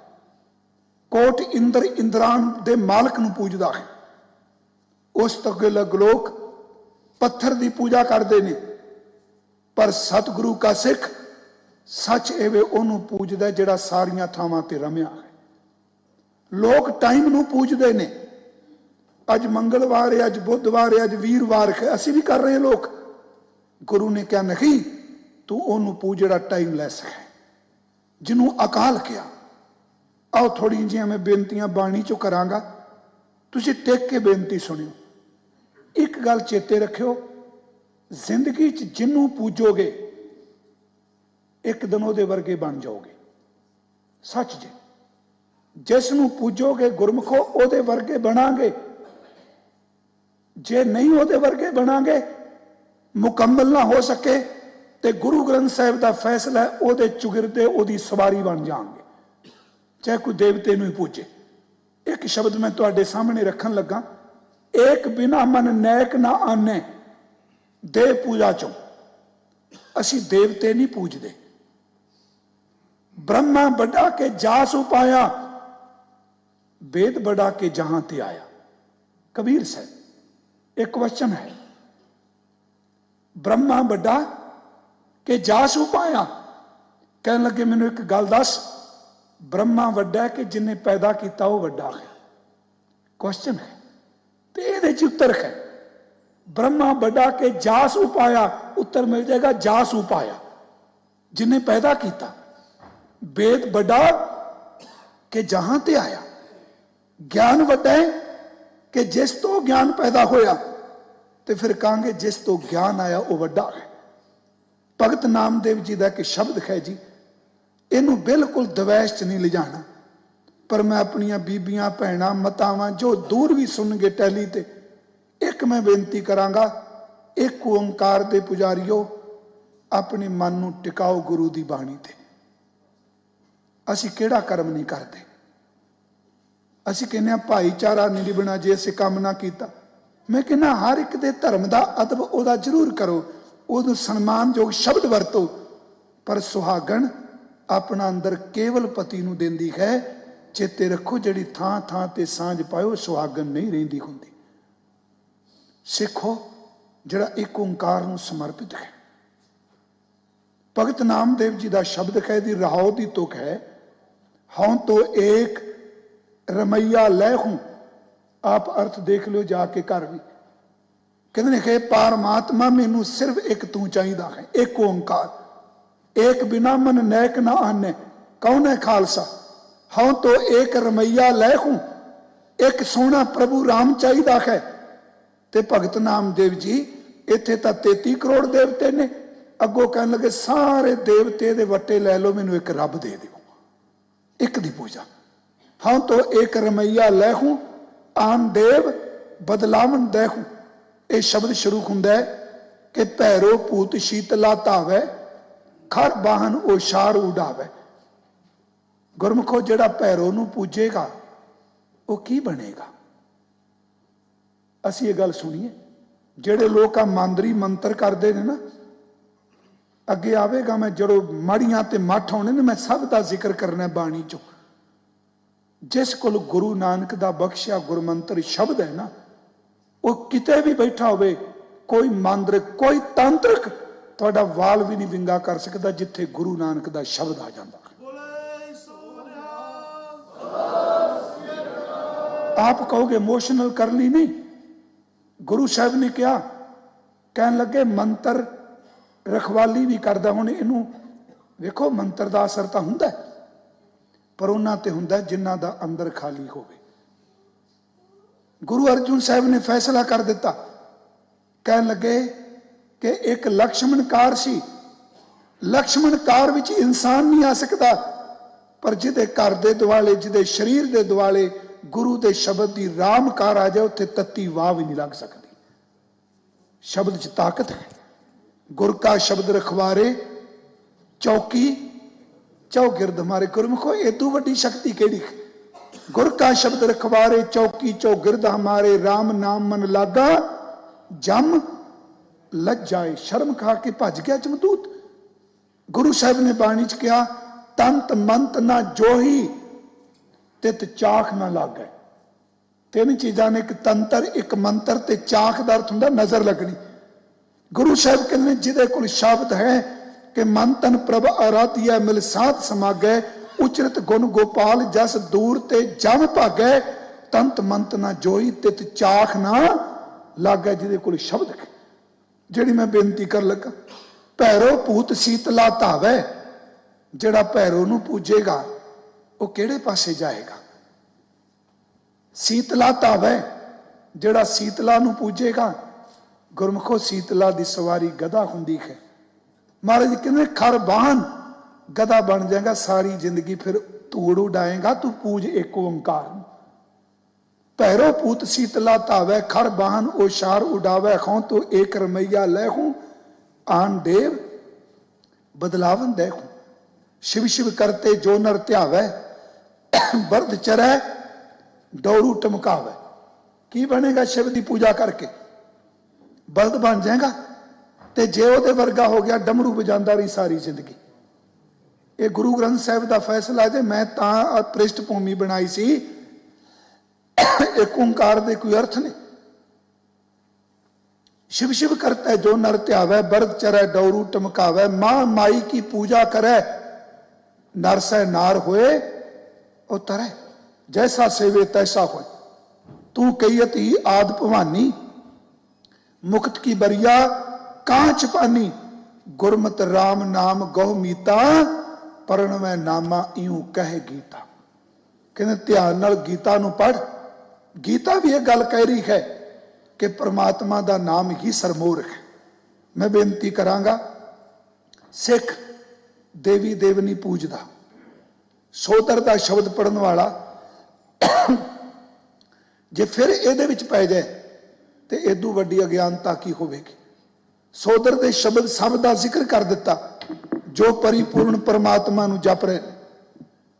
A: ਕੋਟ ਇੰਦਰ ਇੰਦਰਾਨ ਦੇ ਮਾਲਕ ਨੂੰ ਪੂਜਦਾ ਹੈ। ਉਸ ਤੋਂ ਅਲੱਗ ਲੋਕ ਪੱਥਰ ਦੀ ਪੂਜਾ ਕਰਦੇ ਨੇ। ਪਰ ਸਤਿਗੁਰੂ ਕਾ ਸਿੱਖ ਸੱਚ ਐਵੇਂ ਉਹਨੂੰ ਪੂਜਦਾ ਜਿਹੜਾ ਸਾਰੀਆਂ ਥਾਵਾਂ ਤੇ ਰਮਿਆ ਹੈ। ਲੋਕ ਟਾਈਮ ਨੂੰ ਪੂਜਦੇ ਨੇ। ਅੱਜ ਮੰਗਲਵਾਰ ਹੈ, ਅੱਜ ਬੁੱਧਵਾਰ ਹੈ, ਅੱਜ ਵੀਰਵਾਰ ਹੈ, ਅਸੀਂ ਵੀ ਕਰ ਰਹੇ ਹਾਂ ਲੋਕ। ਗੁਰੂ ਨੇ ਕਿਹਾ ਨਹੀਂ, ਤੂੰ ਉਹਨੂੰ ਪੂਜ ਜਿਹੜਾ ਟਾਈਮਲੈਸ ਹੈ, ਜਿਹਨੂੰ ਅਕਾਲ ਕਿਹਾ। आओ थोड़ी जी मैं बेनतियां बाणी चो करांगा, तुसीं टेक के बेनती सुनियो। एक गल चेते रखियो, जिंदगी च जिन्नू पूजोगे एक दिन उहदे वर्गे बन जाओगे। सच जी, जिसनू पूजोगे गुरमुखो उहदे वर्गे बनांगे। जे नहीं उहदे वर्गे बनांगे, मुकम्मल ना हो सके, तो गुरु ग्रंथ साहिब का फैसला है उहदे चुगिरदे उहदी सवारी बन जाएंगे, चाहे कोई देवते नूं ही पूजे। एक शब्द मैं तुहाडे सामने रखन लगा, एक बिना मन नैक ना आने। देव पूजा चों असी देवते नहीं पूजते। ब्रह्मा बढ़ा के जास उपाया, वेद बढ़ा के जहां ते आया। कबीर साहब एक क्वेश्चन है, ब्रह्मा बढ़ा के जास उपाया। कहने लगे मैनू एक गल दस, ब्रह्मा वड्डा है कि जिन्हें पैदा किया वो वड्डा है? क्वेश्चन है, तो ये उत्तर है। ब्रह्मा बढ़ा के जास उपाया, उत्तर मिल जाएगा जास उपाया, जिन्हें पैदा किया। वेद बढ़ा के जहां ते आया। ज्ञान वड्डा है कि जिस तो ज्ञान पैदा होया, तो फिर कहांगे जिस तो ज्ञान आया वो वड्डा है। भगत नामदेव जी का एक शब्द है जी, इनू बिल्कुल दवैश च नहीं ले जाना, पर मैं अपनियां बीबियां भैणां मातावां जो दूर भी सुन गए टैली ते, एक मैं बेनती करांगा, एक ओंकार दे पुजारियो अपने मन नू टिकाओ गुरु दी बाणी ते। असी केड़ा कर्म नहीं करते। असी कहने भाईचारा नहीं निभना जे असीं काम ना कीता। मैं कहना हर एक दे धर्म दा अदब ओदा जरूर करो, ओदू सन्मानयोग शब्द वरतो, पर सुहागण अपना अंदर केवल पति नूं देंदी है। चेते रखो, जिहड़ी थां थां ते सांझ पाओ सुहागन नहीं रहिंदी हुंदी। सिखो जिहड़ा एक ओंकार नूं समर्पित है। भगत नामदेव जी का शब्द है, दी रहाओ दी तुक है, हूं तो एक रमैया लै हूं। आप अर्थ देख लो जाके घर भी। कहते हैं परमात्मा मैनू सिर्फ एक तू चाहिदा है, एक ओंकार। एक बिना मन नैक ना आने, कौन है खालसा? हाँ तो एक रमैया लै हूं, एक सोना प्रभु राम चाहिदा है। ते भगत नामदेव जी इत्थे तां 33 करोड़ देवते ने, अगों कहन लगे सारे देवते दे वट्टे लै लो, मैनू एक रब दे दिओ, एक दी पूजा। हाँ तो एक रमैया लै हूं, आन देव बदलावन दे हूं। यह शब्द शुरू हुंदा है कि भैरो भूत शीतला धावै, खर बाहन ओशार उड़ावे। गुरमुखो जिहड़ा भैरो नूं पूजेगा वो की बनेगा? असीं ये गल सुनीए, जिहड़े लोग मांदरी मंत्र करते हैं ना, अगे आवेगा मैं जड़ो माड़ियां ते मठ आने ने, मैं सब का जिक्र करना बाणी चो। जिस कोल गुरु नानक का बख्शिया गुरमंत्र शब्द है ना, वो किते भी बैठा होवे, कोई मांद्रिक कोई तांत्रिक तुहाडा वाल भी नहीं विंगा कर सकता जिथे गुरु नानक का शब्द आ जाता। आप कहोगे इमोशनल कर ली नहीं, गुरु साहब ने क्या कहन लगे, मंत्र रखवाली भी करदा। हुण इनू वेखो, मंत्र का असर तो हुंदा पर उन्हां ते हुंदा जिन्हां दा अंदर खाली होवे। गुरु अर्जुन साहब ने फैसला कर दिता, कह लगे कि एक लक्ष्मण कार सी, लक्ष्मण कार विच इंसान नहीं आ सकता, पर जिदे घर दे दुआले, जिदे शरीर दे दुआले गुरु दे शब्द की राम कार आ जाए, उत्थे तत्ती वाह भी नहीं लग सकती। शब्द च ताकत है। गुर का शब्द रखवारे चौकी चौगिरद हमारे। गुरमुखो एदू वड्डी शक्ति केड़ी है? गुर का शब्द रखवारे चौकी चौगिरद हमारे, राम नाम मन लागा जम लज जाए। शर्म खा के भज गया जमदूत। गुरु साहब ने बाणी च कहा, तंत मंत ना जोही तित चाख ना लागे। तीन चीज़ां ने, एक तंत्र, एक मंत्र ते चाख दा अर्थ हुंदा नजर लगनी। गुरु साहब कहने जिदे कोल शब्द है कि मन तन प्रभ आराधिया मिल साथ समागै, उचरत गुण गोपाल जस दूर ते जम भागै, तंत मंत ना जोई तित चाख ना लागे। जिदे कोल शब्द है, जिहड़ी मैं बेनती कर लगा, भैरो भूत शीतला धावै। जिहड़ा भैरो नूं पूजेगा वो किहड़े पासे जाएगा? शीतला धावै, जिहड़ा शीतला नूं पूजेगा। गुरमुखो शीतला दी सवारी गधा हुंदी है। महाराज कहने खर बाहन गधा बन जाएगा, सारी जिंदगी फिर धूड़ उड़ाएगा, तू पूज एक ओंकार। भैरो पूत शीतला धावै, खर बाहन ओशार उड़ावै, खौ तो एक रमैया लैहूं, आन देव बदलावन देहूं। शिव शिव करते जो नर ध्यावै, बरद चरै डोरू टमकावै। की बनेगा शिव की पूजा करके? बलद बन जाएगा। ते जे ओहदे वर्गा हो गया, डमरू बजांदा रही सारी जिंदगी। ये गुरु ग्रंथ साहिब का फैसला जे। मैं तां पृष्ठभूमि बनाई सी, एक ओंकार दे कोई अर्थ नहीं। शिव शिव करता है जो नर ध्यावै, बरद चरै डोरू टमकावै। मां माई की पूजा करे, नर सै नार होए उतरै। जैसा सेवे तैसा होए, तू कहियत ही आद भवानी, मुक्त की बरिया कांच पानी। गुरमत राम नाम गौ मीता, परणवै नामा इऊं कहे गीता। कहने ध्यान नाल गीता नूं पढ़। गीता भी यह गल कह रही है कि परमात्मा का नाम ही सरमोर है। मैं बेनती करांगा, सिख देवी देवनी पूजदा, सोदर का शब्द पढ़न वाला जे फिर ये पै जाए तो इदू वड्डी अज्ञानता की होगी। सोदर के शब्द सब का जिक्र कर दिता जो परिपूर्ण परमात्मा नूं जप रहे।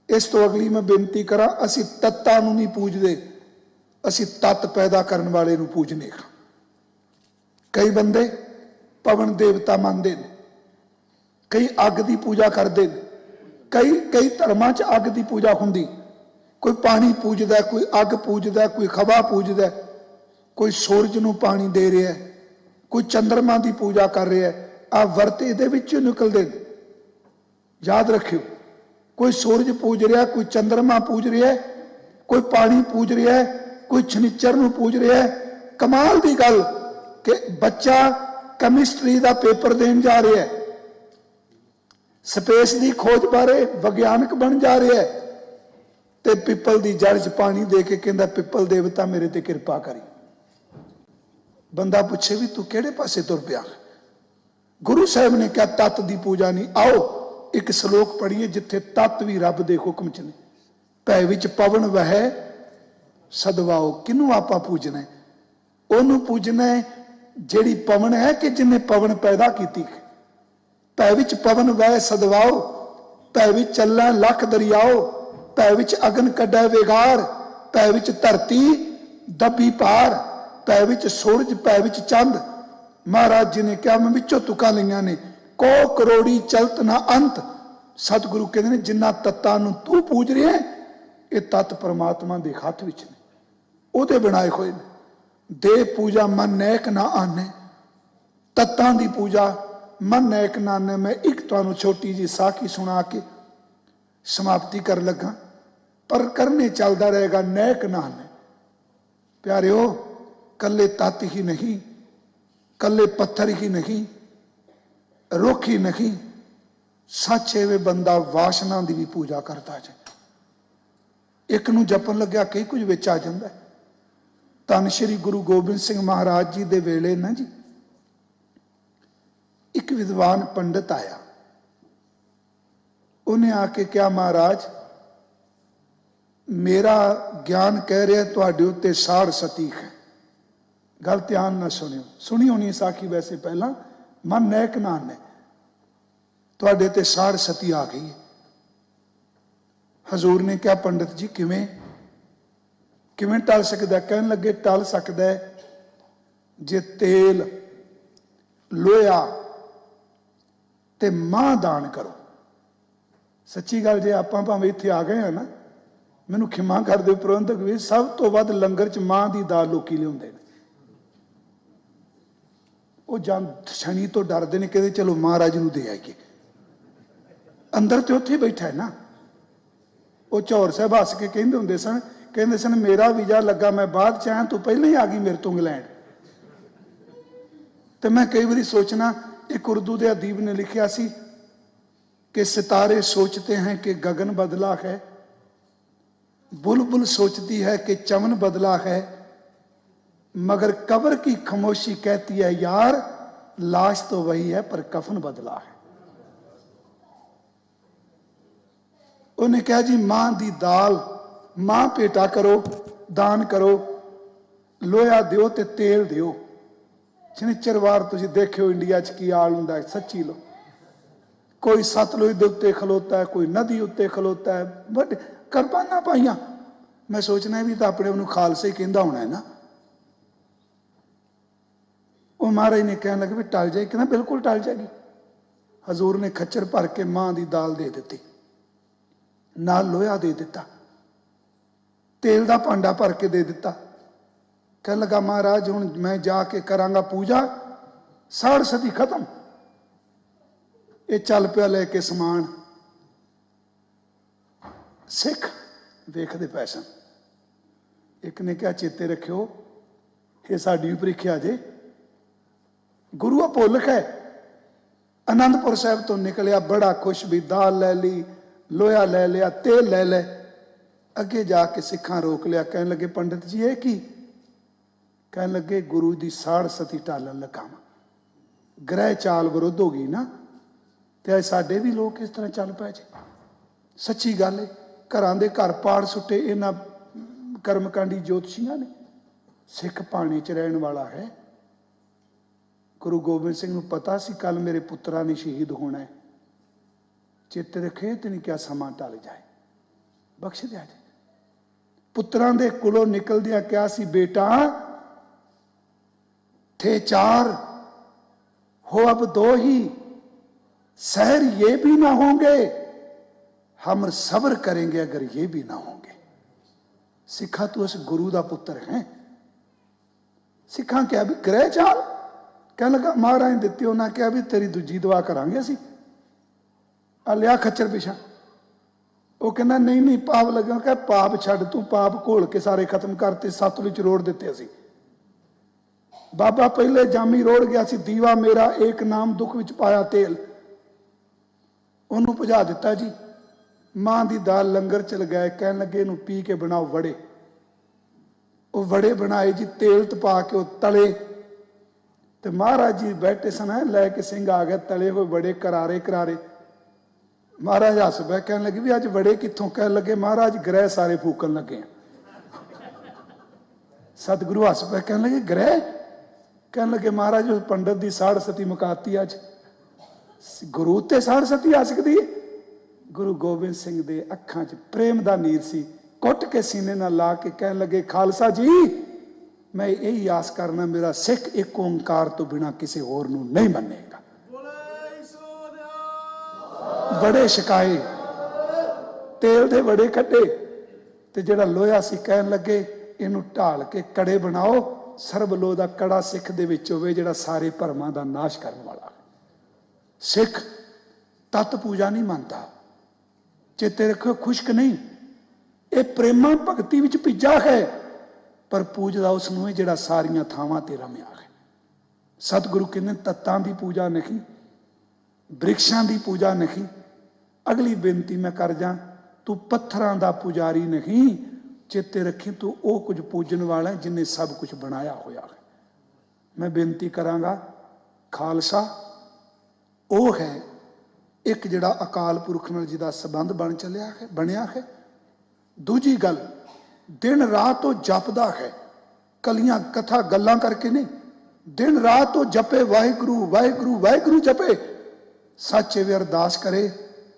A: इस तो अगली मैं बेनती करा, असी तत्तां नूं नहीं पूजदे, असी तत्त पैदा करने वाले नूं पूजने। कई बंदे पवन देवता मानते हैं, कई अग की पूजा करते हैं, कई धर्मां च अग की पूजा हुंदी। कोई पानी पूजदा, कोई अग पूजदा, कोई खवा पूजदा, कोई सूरज नूं पानी दे रहा है, कोई चंद्रमा की पूजा कर रहा है। आ वर्त इहदे विचों निकलदे ने। याद रखियो, कोई सूरज पूज रहा, कोई चंद्रमा पूज रहा है, कोई पानी पूज रहा है, कोई शनिचर नूं पूज रहा है। कमाल की गल कि बच्चा कैमिस्ट्री का पेपर देन जा रहा है, स्पेस की खोज बारे विग्यानक बन जा रहा है, ते पिपल की जड़ च पानी दे के कहता पिपल देवता मेरे ते कृपा करी। बंदा पूछे भी तू किहड़े पासे तुर पिया? गुरु साहब ने क्या तत्त की पूजा नहीं? आओ एक श्लोक पढ़िए जिथे तत्त भी रब के हुक्म च ने। भै विच पवन वह सदवाओ। किनू आपां पूजना है? ओनू पूजना है जिहड़ी पवन है कि जिन्हें पवन पैदा की। भै विच पवन वह सदवाओ, भै विच चलै लख दरियाओ, भै विच अगन कड्डै वेगार, भै विच धरती दबी पार, भै विच सूरज, भै विच चंद। महाराज जी ने क्या मैं विचों तुकां लईआं ने, को करोड़ी चलत ना अंत। सतगुरु कहते हैं जिन्ना तत्तां नूं तू पूज रहा है, ये तत्त परमात्मा के हथ विच ने, उहदे बनाए हुए ने। दे पूजा मन नैक ना आने, तत्तां दी पूजा मन नैक ना आने। मैं एक तुहानूं छोटी जी साखी सुना के समाप्ति कर लगा, पर करने चलता रहेगा। नैक ना आने प्यारिओ, कल्ले तत्त ही नहीं, कल्ले पत्थर ही नहीं, रुख ही नहीं, सच है वे बंदा वासना की भी पूजा करता जाए। एक नूं जपन लग्या कई कुछ विच आ जांदा है। धन श्री गुरु गोबिंद सिंह महाराज जी दे वेले ना जी विद्वान पंडित आया, उन्हें आके क्या महाराज मेरा ज्ञान कह रहा तुहाडे उत्ते साड़ सतीख है। गल ध्यान ना सुनियो, सुनी होनी साखी वैसे पहला, मन नैक नान ने तुहाडे ते साड़ सती आ गई है। हजूर ने क्या पंडित जी किवें किवें टल सकदा? कहन लगे टल सकदा है जे तेल लोया ते मां दान करो। सच्ची गल जे आपां भावें इत्थे आ गए हैं ना, मैनू खिमा कर दो प्रबंधक भी, सब तो वध लंगर च मां की दाल लोग लियाउंदे ने। वो जान शनि तो डरते हैं, कहते चलो महाराज नूं दे आइए। अंदर तो उत्थे बैठा है ना। वो चौर साहब हस के कहते सन मेरा वीजा लगा, मैं बाद च आया, तू पहले ही आ गई मेरे तो इंग्लैंड। तो मैं कई बार सोचना, एक उर्दू के अदीब ने लिखा सी कि सितारे सोचते हैं कि गगन बदला है, बुलबुल सोचती है कि चमन बदला है, मगर कब्र की खामोशी कहती है यार लाश तो वही है पर कफन बदला है। उन्हें कहा जी मां दी दाल, मां पेटा करो, दान करो, लोया दियो ते तेल दियो। शनिचर वार तुसीं देखियो इंडिया च की हाल हुंदा है, सच्ची लो। कोई सतलुज दे उत्ते खलोता है, कोई नदी उत्ते खलोता है, बट करबाना पाइया। मैं सोचना भी तो अपने उन्होंने खालसा ही कहता होना है ना। वो महाराज ने कहने लगे भी टल जाए, कहना बिल्कुल टल जाएगी। हजूर ने खच्चर भर के मां की दाल दे दी, नाल लोहा दे दिता, तेल का भांडा भर के दे दिता। कह लगा महाराज हुण मैं जाके करांगा पूजा, साड़ सदी खत्म। ये चल पिया लेके समान। सिख वेखते पैसन, एक ने क्या चेते रखियो ये साडी परीक्षा जे, गुरु भुल है। आनंदपुर साहब तो निकलिया बड़ा खुश भी, दाल ले ली, लोहा ले लिया, तेल ले ले। अगे जाके सिखा रोक लिया, कहने लगे पंडित जी ये की? कहने लगे गुरु की साड़ सती टालन लगा वा, ग्रह चाल विरुद्ध हो गई ना, तो साडे भी लोग इस तरह चल पै जे। सच्ची गल है, घरां दे घर पाड़ सुट्टे इन्हां कर्मकांडी ज्योतिषियां ने। सिख पानी च रहन वाला है। गुरु गोबिंद सिंह नूं पता सी कल मेरे पुत्रा ने शहीद होना है, चेते रखे ते नहीं क्या समा टल जाए, बख्श दिया जाए। पुत्रां दे कुलों निकलदियां क्या सी बेटा थे चार हो अब दो ही, सहर ये भी ना होंगे, हम सब्र करेंगे अगर ये भी ना होंगे। सिखा तू उस गुरु का पुत्र है। सिखा क्या भी ग्रह चाल? कह लगा महाराज दिती, उन्हें क्या भी तेरी दूजी दुआ करांगे असी, आ लिया खच्चर पिछा। वो कहना नहीं नहीं पाप लगा, कह पाप छड़ तू, पाप घोल के सारे खत्म करते, सतलुज रोड़ दिते असी। बाबा पहले जामी रोड़ गया सी, दीवा मेरा एक नाम दुख विच पाया तेल, उन्होंने बुझा दिता जी। मां की दाल लंगर च लगाए, कह लगे इनू पी के बनाओ वड़े। वो वड़े बनाए जी, तेल तपा के तले, तो महाराज जी बैठे सन, लैके सिंह आ गया, तले हुए बड़े करारे करारे। महाराज हस पै, कह लगे भी अज वड़े कितों? कह लगे महाराज ग्रह सारे फूकन लगे। सतगुरु हस पै, कह लगे ग्रह? कह लगे महाराज उस पंडित की साड़ सती मुकाती अज, गुरु ते साड़ सती आ सकती है? गुरु गोबिंद सिंह दे अखां च प्रेम का नीर सी, कुट के सीने नाल ला के कह लगे खालसा जी मैं यही आस करना, मेरा सिख एक ओंकार तो बिना किसी होर नूं नहीं मनेगा। बड़े छकाए, तेल दे बड़े कटे, ते जिहड़ा लोहा सी कहन लगे इनू ढाल के कड़े बनाओ, सरबलो दा कड़ा सिख दे विच होवे जिहड़ा सारे भरमां दा नाश करन वाला। सिख तत् पूजा नहीं मानता, चेते रखो खुश्क नहीं, ये प्रेमा भगती विच पिज्जा है, पर पूजदा उसनूं है जिहड़ा सारियां थावां ते रमिया है। सतगुरु कहंदे तत्तां दी पूजा नहीं, वृक्षां दी पूजा नहीं। अगली बेनती मैं कर जा, तू पत्थरां दा पुजारी नहीं, चेते रखी तू वो कुछ पूजन वाला है जिन्हें सब कुछ बनाया होया है। मैं बेनती करांगा खालसा ਉਹ ਹੈ ਇੱਕ ਜਿਹੜਾ ਅਕਾਲ ਪੁਰਖ ਨਾਲ ਜਿਹਦਾ ਸੰਬੰਧ ਬਣ ਚੱਲਿਆ ਹੈ, ਬਣਿਆ ਹੈ। ਦੂਜੀ ਗੱਲ, ਦਿਨ ਰਾਤ ਉਹ ਜਪਦਾ ਹੈ, ਕਲੀਆਂ ਕਥਾ ਗੱਲਾਂ ਕਰਕੇ ਨਹੀਂ, ਦਿਨ ਰਾਤ ਉਹ ਜਪੇ, ਵਾਹਿਗੁਰੂ ਵਾਹਿਗੁਰੂ ਵਾਹਿਗੁਰੂ ਜਪੇ, ਸੱਚੇ ਵੀ ਅਰਦਾਸ ਕਰੇ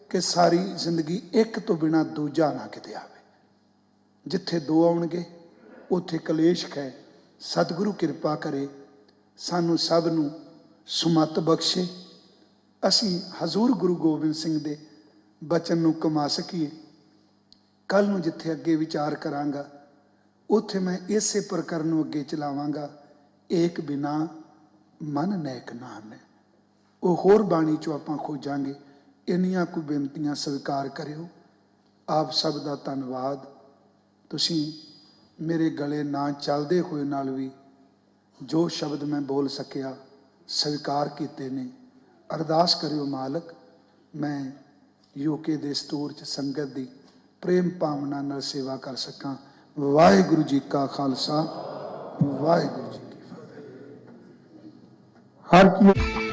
A: ਕਿ ਸਾਰੀ ਜ਼ਿੰਦਗੀ ਇੱਕ ਤੋਂ ਬਿਨਾਂ ਦੂਜਾ ਨਾ ਕਿਤੇ ਆਵੇ। ਜਿੱਥੇ ਦੋ ਆਉਣਗੇ ਉੱਥੇ ਕਲੇਸ਼ ਹੈ। ਸਤਿਗੁਰੂ ਕਿਰਪਾ ਕਰੇ, ਸਾਨੂੰ ਸਭ ਨੂੰ ਸੁਮਤ ਬਖਸ਼ੇ, ਅਸੀਂ ਹਜ਼ੂਰ ਗੁਰੂ ਗੋਬਿੰਦ ਸਿੰਘ ਦੇ ਬਚਨ ਨੂੰ ਕਮਾ ਸਕੀਏ। ਕੱਲ ਨੂੰ ਜਿੱਥੇ ਅੱਗੇ ਵਿਚਾਰ ਕਰਾਂਗਾ ਉੱਥੇ ਮੈਂ ਇਸੇ ਪ੍ਰਕਰਨ ਨੂੰ ਅੱਗੇ ਚਲਾਵਾਂਗਾ, ਏਕ ਬਿਨਾ ਮਨ ਨੈਕ ਨਾਮ ਹੈ। ਉਹ ਹੋਰ ਬਾਣੀ ਚੋਂ ਆਪਾਂ ਖੋਜਾਂਗੇ। ਇੰਨੀਆਂ ਕੁ ਬੇਨਤੀਆਂ ਸਵੀਕਾਰ ਕਰਿਓ। ਆਪ ਸਭ ਦਾ ਧੰਨਵਾਦ। ਤੁਸੀਂ ਮੇਰੇ ਗਲੇ ਨਾ ਚੱਲਦੇ ਹੋਏ ਨਾਲ ਵੀ ਜੋ ਸ਼ਬਦ ਮੈਂ ਬੋਲ ਸਕਿਆ ਸਵੀਕਾਰ ਕੀਤੇ ਨੇ। ਅਰਦਾਸ ਕਰਿਓ ਮਾਲਕ, ਮੈਂ ਯੂਕੇ ਦੇ ਸਤੂਰ 'ਚ ਸੰਗਤ ਦੀ ਪ੍ਰੇਮ ਭਾਵਨਾ ਨਾਲ ਸੇਵਾ ਕਰ ਸਕਾਂ। ਵਾਹਿਗੁਰੂ ਜੀ ਕਾ ਖਾਲਸਾ, ਵਾਹਿਗੁਰੂ ਜੀ ਕੀ ਫਤਿਹ।
B: ਹਰ ਕੀ